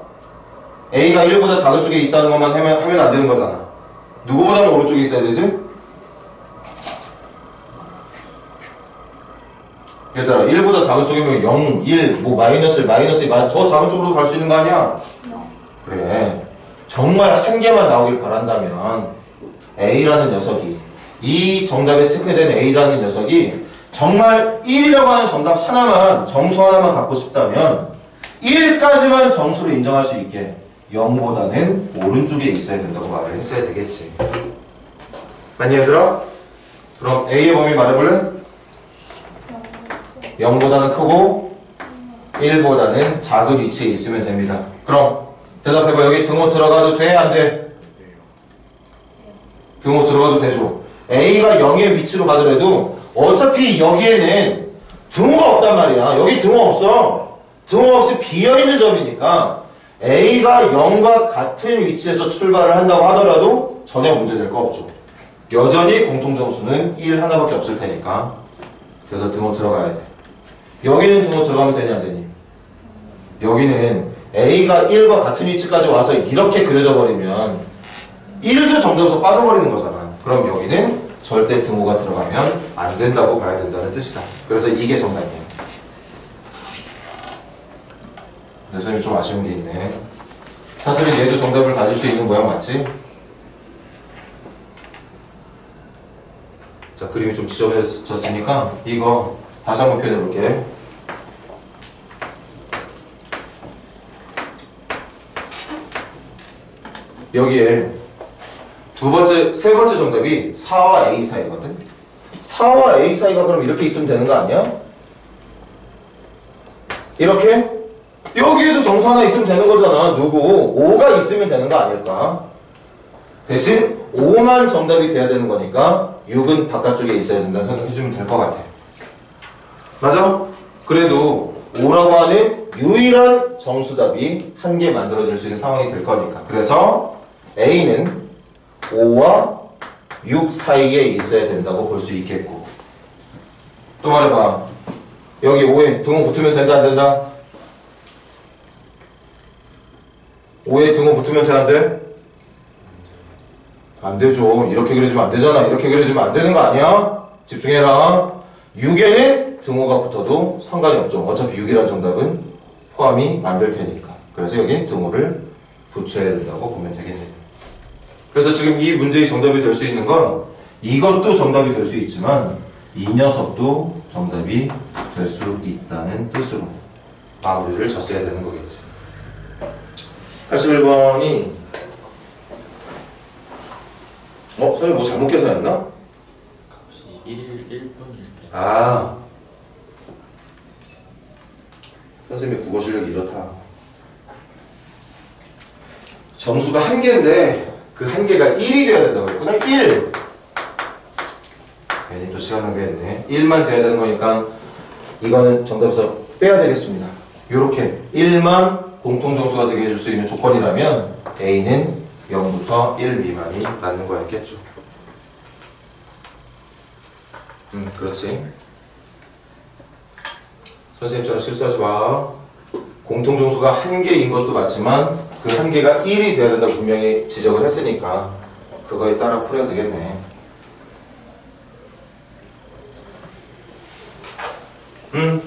A가 1보다 작은 쪽에 있다는 것만 하면 안 되는 거잖아. 누구보다는 오른쪽에 있어야 되지? 얘들아 1보다 작은 쪽이면 0, 1, 뭐 마이너스, 더 작은 쪽으로 갈 수 있는 거 아니야? 그래. 정말 1개만 나오길 바란다면 A라는 녀석이 이 정답에 체크된 A라는 녀석이 정말 1이라고 하는 정답 하나만, 정수 하나만 갖고 싶다면 1까지만 정수로 인정할 수 있게 0보다는 오른쪽에 있어야 된다고 말을 했어야 되겠지. 맞니 얘들아? 그럼 A의 범위 말해볼래? 0보다는 크고 1보다는 작은 위치에 있으면 됩니다. 그럼 대답해봐. 여기 등호 들어가도 돼? 안 돼? 등호 들어가도 되죠. A가 0의 위치로 가더라도 어차피 여기에는 등호가 없단 말이야. 여기 등호 없어. 등호 없이 비어있는 점이니까 A가 0과 같은 위치에서 출발을 한다고 하더라도 전혀 문제될 거 없죠. 여전히 공통정수는 1 하나밖에 없을 테니까. 그래서 등호 들어가야 돼. 여기는 등호 들어가면 되니 안 되니? 여기는 A가 1과 같은 위치까지 와서 이렇게 그려져 버리면 1도 정답에서 빠져버리는 거잖아. 그럼 여기는 절대 등호가 들어가면 안 된다고 봐야 된다는 뜻이다. 그래서 이게 정답이에요. 근데 선생님이 좀 아쉬운 게 있네. 사실은 얘도 정답을 가질 수 있는 모양 맞지? 자, 그림이 좀 지저분해졌으니까 이거 다시 한번 표현해 볼게. 여기에 세 번째 정답이 4와 A 사이거든? 4와 A 사이가 그럼 이렇게 있으면 되는 거 아니야? 이렇게? 여기에도 정수 하나 있으면 되는 거잖아. 누구? 5가 있으면 되는 거 아닐까? 대신 5만 정답이 돼야 되는 거니까 6은 바깥쪽에 있어야 된다는 생각해주면 될 것 같아. 맞아? 그래도 5라고 하는 유일한 정수답이 1개 만들어질 수 있는 상황이 될 거니까. 그래서 A는 5와 6 사이에 있어야 된다고 볼 수 있겠고. 또 말해봐. 여기 5에 등호 붙으면 된다 안 된다? 5에 등호 붙으면 돼 안 돼? 안 되죠. 이렇게 그려주면 안 되잖아. 이렇게 그려주면 안 되는 거 아니야? 집중해라. 6에는 등호가 붙어도 상관이 없죠. 어차피 6이라는 정답은 포함이 안 될 테니까. 그래서 여기 등호를 붙여야 된다고 보면 되겠네요. 그래서 지금 이 문제의 정답이 될 수 있는 건 이것도 정답이 될 수 있지만 이 녀석도 정답이 될 수 있다는 뜻으로 마무리를 졌어야 되는 거겠지. 81번이 선생님 뭐 잘못 계산했나? 값이 1분일 때. 아, 선생님의 국어 실력이 이렇다. 정수가 1개인데 그 1개가 1이 돼야 된다고 했구나. 1! 괜히 또 시간 낭비했네. 1만 돼야 되는 거니까 이거는 정답에서 빼야 되겠습니다. 요렇게 1만 공통정수가 되게 해줄 수 있는 조건이라면 A는 0부터 1 미만이 맞는 거였겠죠. 그렇지. 선생님처럼 실수하지 마. 공통정수가 한 개인 것도 맞지만 그 한 개가 1이 돼야 된다고 분명히 지적을 했으니까 그거에 따라 풀어야 되겠네.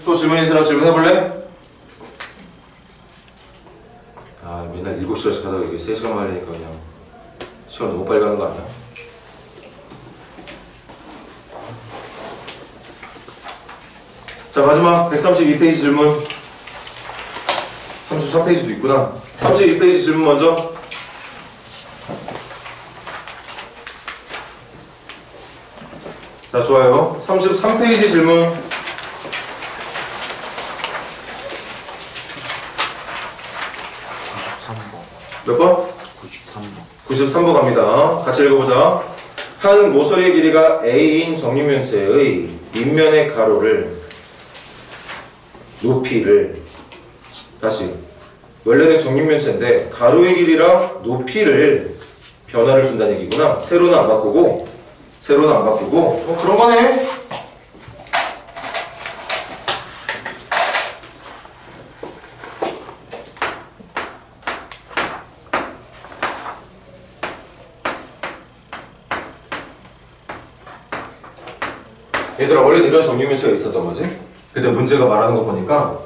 또 질문 있는 사람 질문해볼래? 아, 맨날 7시간씩 하다가 여기 3시간 말리니까 그냥 시간 너무 빨리 가는 거 아니야? 자, 마지막 132페이지 질문. 33페이지도 있구나. 32페이지 질문 먼저. 자, 좋아요. 33페이지 질문. 93번. 몇 번? 93번. 93번 갑니다. 같이 읽어보자. 한 모서리의 길이가 A인 정육면체의 밑면의 가로를 높이를 다시 원래는 정육면체인데 가로의 길이랑 높이를 변화를 준다는 얘기구나. 세로는 안 바꾸고 그런 거네. 얘들아, 원래는 이런 정육면체가 있었던 거지. 근데 문제가 말하는 거 보니까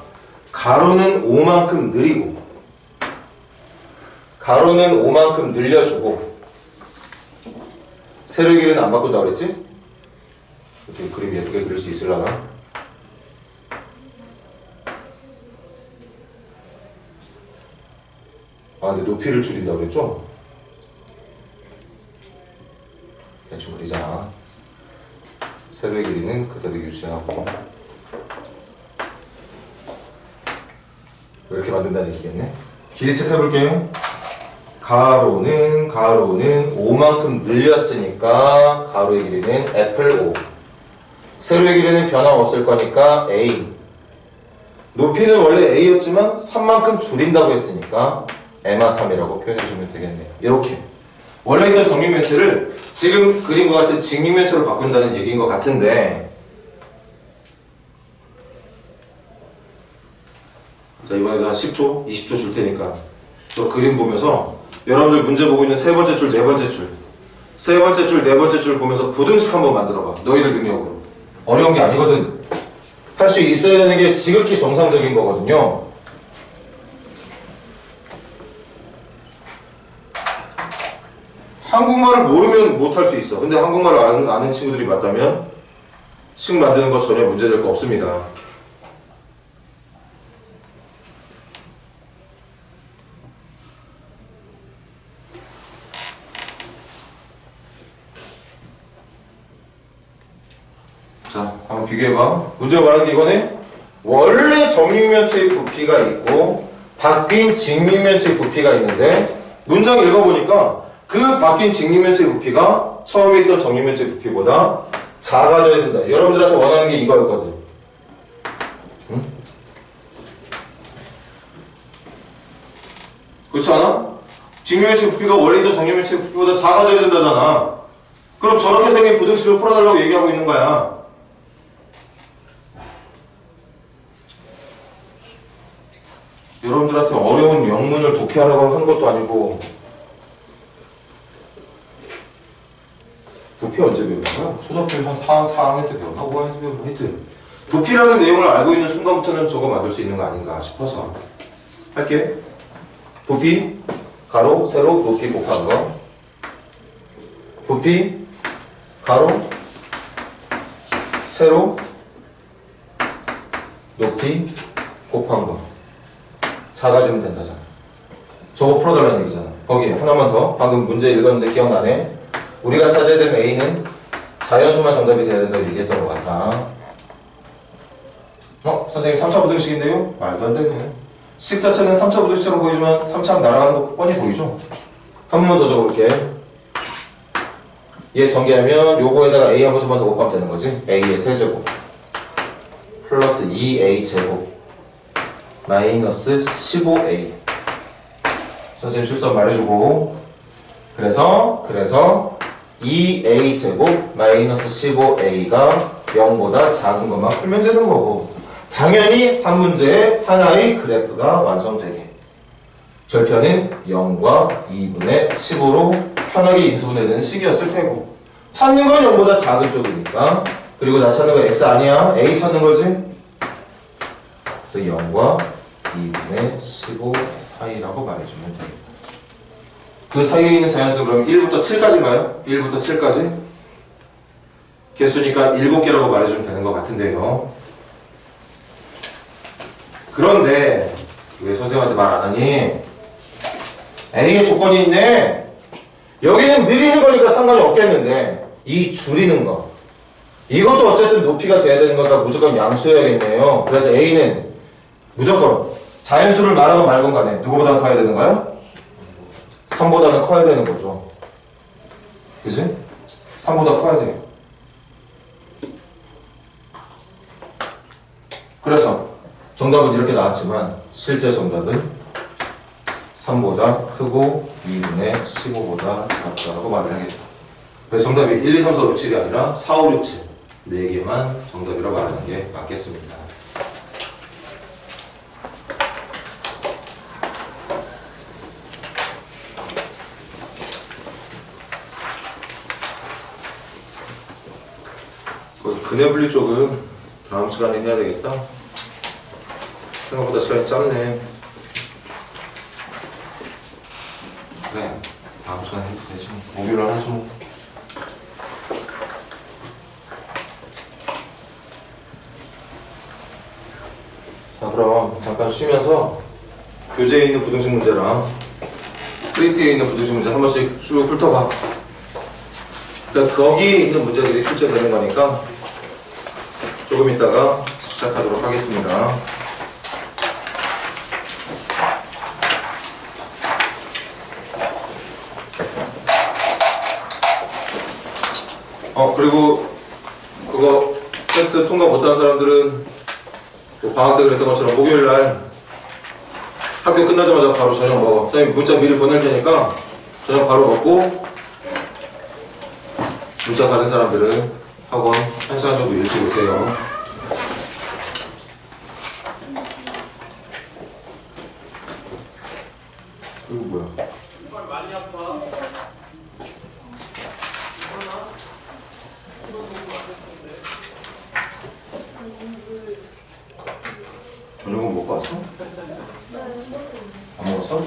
가로는 5만큼 느리고 가로는 5만큼 늘려주고 세로의 길이는 안 바꾼다고 그랬지? 이렇게 그림 예쁘게 그릴 수 있으려나? 아, 근데 높이를 줄인다고 그랬죠? 대충 그리자. 세로의 길이는 그대로 유지하고 이렇게 만든다는 얘기겠네. 길이 체크해볼게. 가로는 5만큼 늘렸으니까 가로의 길이는 애플 5. 세로의 길이는 변함없을 거니까 A. 높이는 원래 A였지만 3만큼 줄인다고 했으니까 M마 3이라고 표현해주면 되겠네요. 이렇게 원래 있던 정육면체를 지금 그림과 같은 직육면체로 바꾼다는 얘기인 것 같은데, 자, 이번에도 한 10초, 20초 줄 테니까 저 그림 보면서 여러분들 문제 보고 있는 세 번째 줄, 네 번째 줄, 세 번째 줄, 네 번째 줄 보면서 부등식 한번 만들어봐. 너희들 능력으로. 어려운 게 아니거든. 할 수 있어야 되는 게 지극히 정상적인 거거든요. 한국말을 모르면 못할 수 있어. 근데 한국말을 아는 친구들이 맞다면 식 만드는 거 전혀 문제될 거 없습니다. 자, 한번 비교해봐. 문제가 말하는 게 이거네. 원래 정육면체의 부피가 있고 바뀐 직육면체의 부피가 있는데 문장 읽어보니까 그 바뀐 직육면체의 부피가 처음에 있던 정육면체의 부피보다 작아져야 된다. 여러분들한테 원하는 게 이거였거든. 응? 그렇지 않아? 직육면체의 부피가 원래 있던 정육면체의 부피보다 작아져야 된다잖아. 그럼 저렇게 생긴 부등식을 풀어달라고 얘기하고 있는 거야. 여러분들한테 어려운 영문을 독해하라고 한 것도 아니고. 부피 언제 배운 거야? 초등학교 한 4학년 때 배웠나? 5학년 때 배웠나? 하여튼 부피라는 내용을 알고 있는 순간부터는 저거 만들 수 있는 거 아닌가 싶어서 할게. 부피, 가로, 세로, 높이 곱한 거. 부피, 가로, 세로, 높이 곱한 거. 작아지면 된다잖아. 저거 풀어달라는 얘기잖아. 거기 하나만 더. 방금 문제 읽었는데 기억나네? 우리가 찾아야 되는 A는 자연수만 정답이 돼야 된다고 얘기했던 것 같아. 선생님 3차 부등식인데요? 말도 안 되네. 식 자체는 3차 부등식처럼 보이지만 3차랑 날아가는 거 뻔히 보이죠? 한 번만 더 적어볼게. 얘 전개하면 요거에다가 A 한 번씩만 더 곱하면 되는 거지. A의 세제곱 플러스 2A 제곱 마이너스 15A. 선생님 실수 말해주고. 그래서 2A 제곱 마이너스 15A가 0보다 작은 것만 풀면 되는 거고 당연히 한 문제에 하나의 그래프가 완성되게 절편은 0과 2분의 15로 편하게 인수분해되는 식이었을 테고 찾는 건 0보다 작은 쪽이니까 그리고 나 찾는 거 x 아니야? a 찾는 거지? 그래서 0과 2분의 15 사이라고 말해주면 됩니다. 그 사이에 있는 자연수 그럼 1부터 7까지인가요? 1부터 7까지? 개수니까 7개라고 말해주면 되는 것 같은데요. 그런데 왜 선생님한테 말 안 하니? A의 조건이 있네. 여기는 느리는 거니까 상관이 없겠는데 이 줄이는 거 이것도 어쨌든 높이가 돼야 되는 거니까 무조건 양수여야겠네요. 그래서 A는 무조건 자연수를 말하건 말건 간에 누구보다 커야 되는 거야? 3보다는 커야 되는 거죠. 그치? 3보다 커야 돼요. 그래서 정답은 이렇게 나왔지만 실제 정답은 3보다 크고 2분의 15보다 작다라고 말을 하겠죠. 그래서 정답이 1, 2, 3, 4, 6, 7이 아니라 4, 5, 6, 7 4개만 정답이라고 말하는 게 맞겠습니다. 근해 분리 쪽은 다음 시간에 해야 되겠다. 생각보다 시간이 짧네. 그래, 다음 시간에 해도 되지. 목요일날 하지 뭐. 자, 그럼 잠깐 쉬면서 교재에 있는 부등식 문제랑 프린트에 있는 부등식 문제 한 번씩 쭉 훑어봐. 일단 거기에 있는 문제들이 출제되는 거니까 조금 있다가 시작하도록 하겠습니다. 그리고 그거 테스트 통과 못하는 사람들은 뭐 방학 때 그랬던 것처럼 목요일날 학교 끝나자마자 바로 저녁 먹어. 선생님 문자 미리 보낼 테니까 저녁 바로 먹고 문자 받은 사람들은 학원 1시간 정도 일찍 오세요. 이거 뭐야? 저녁은 먹고 왔어? 안 먹었어?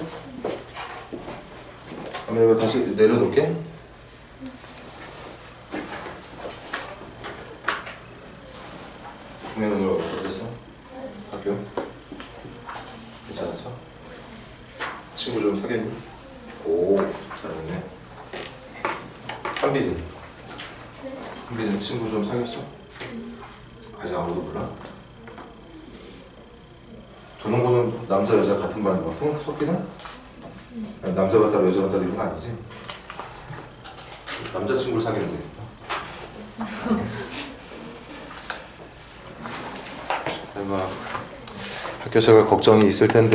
그러면 이거 다시 내려놓을게. 오늘 어땠어? 학교? 괜찮았어? 친구 좀 사귀었니? 오, 잘했네. 한빈은? 한빈은 친구 좀 사귀었어? 아직 아무도 몰라? 도농고는 남자 여자 같은 반인 거 섞이나? 아니, 남자 같다고 여자 같다고 이런 거 아니지? 남자친구를 사귀면 되겠다. 아마 학교 생활 걱정이 있을 텐데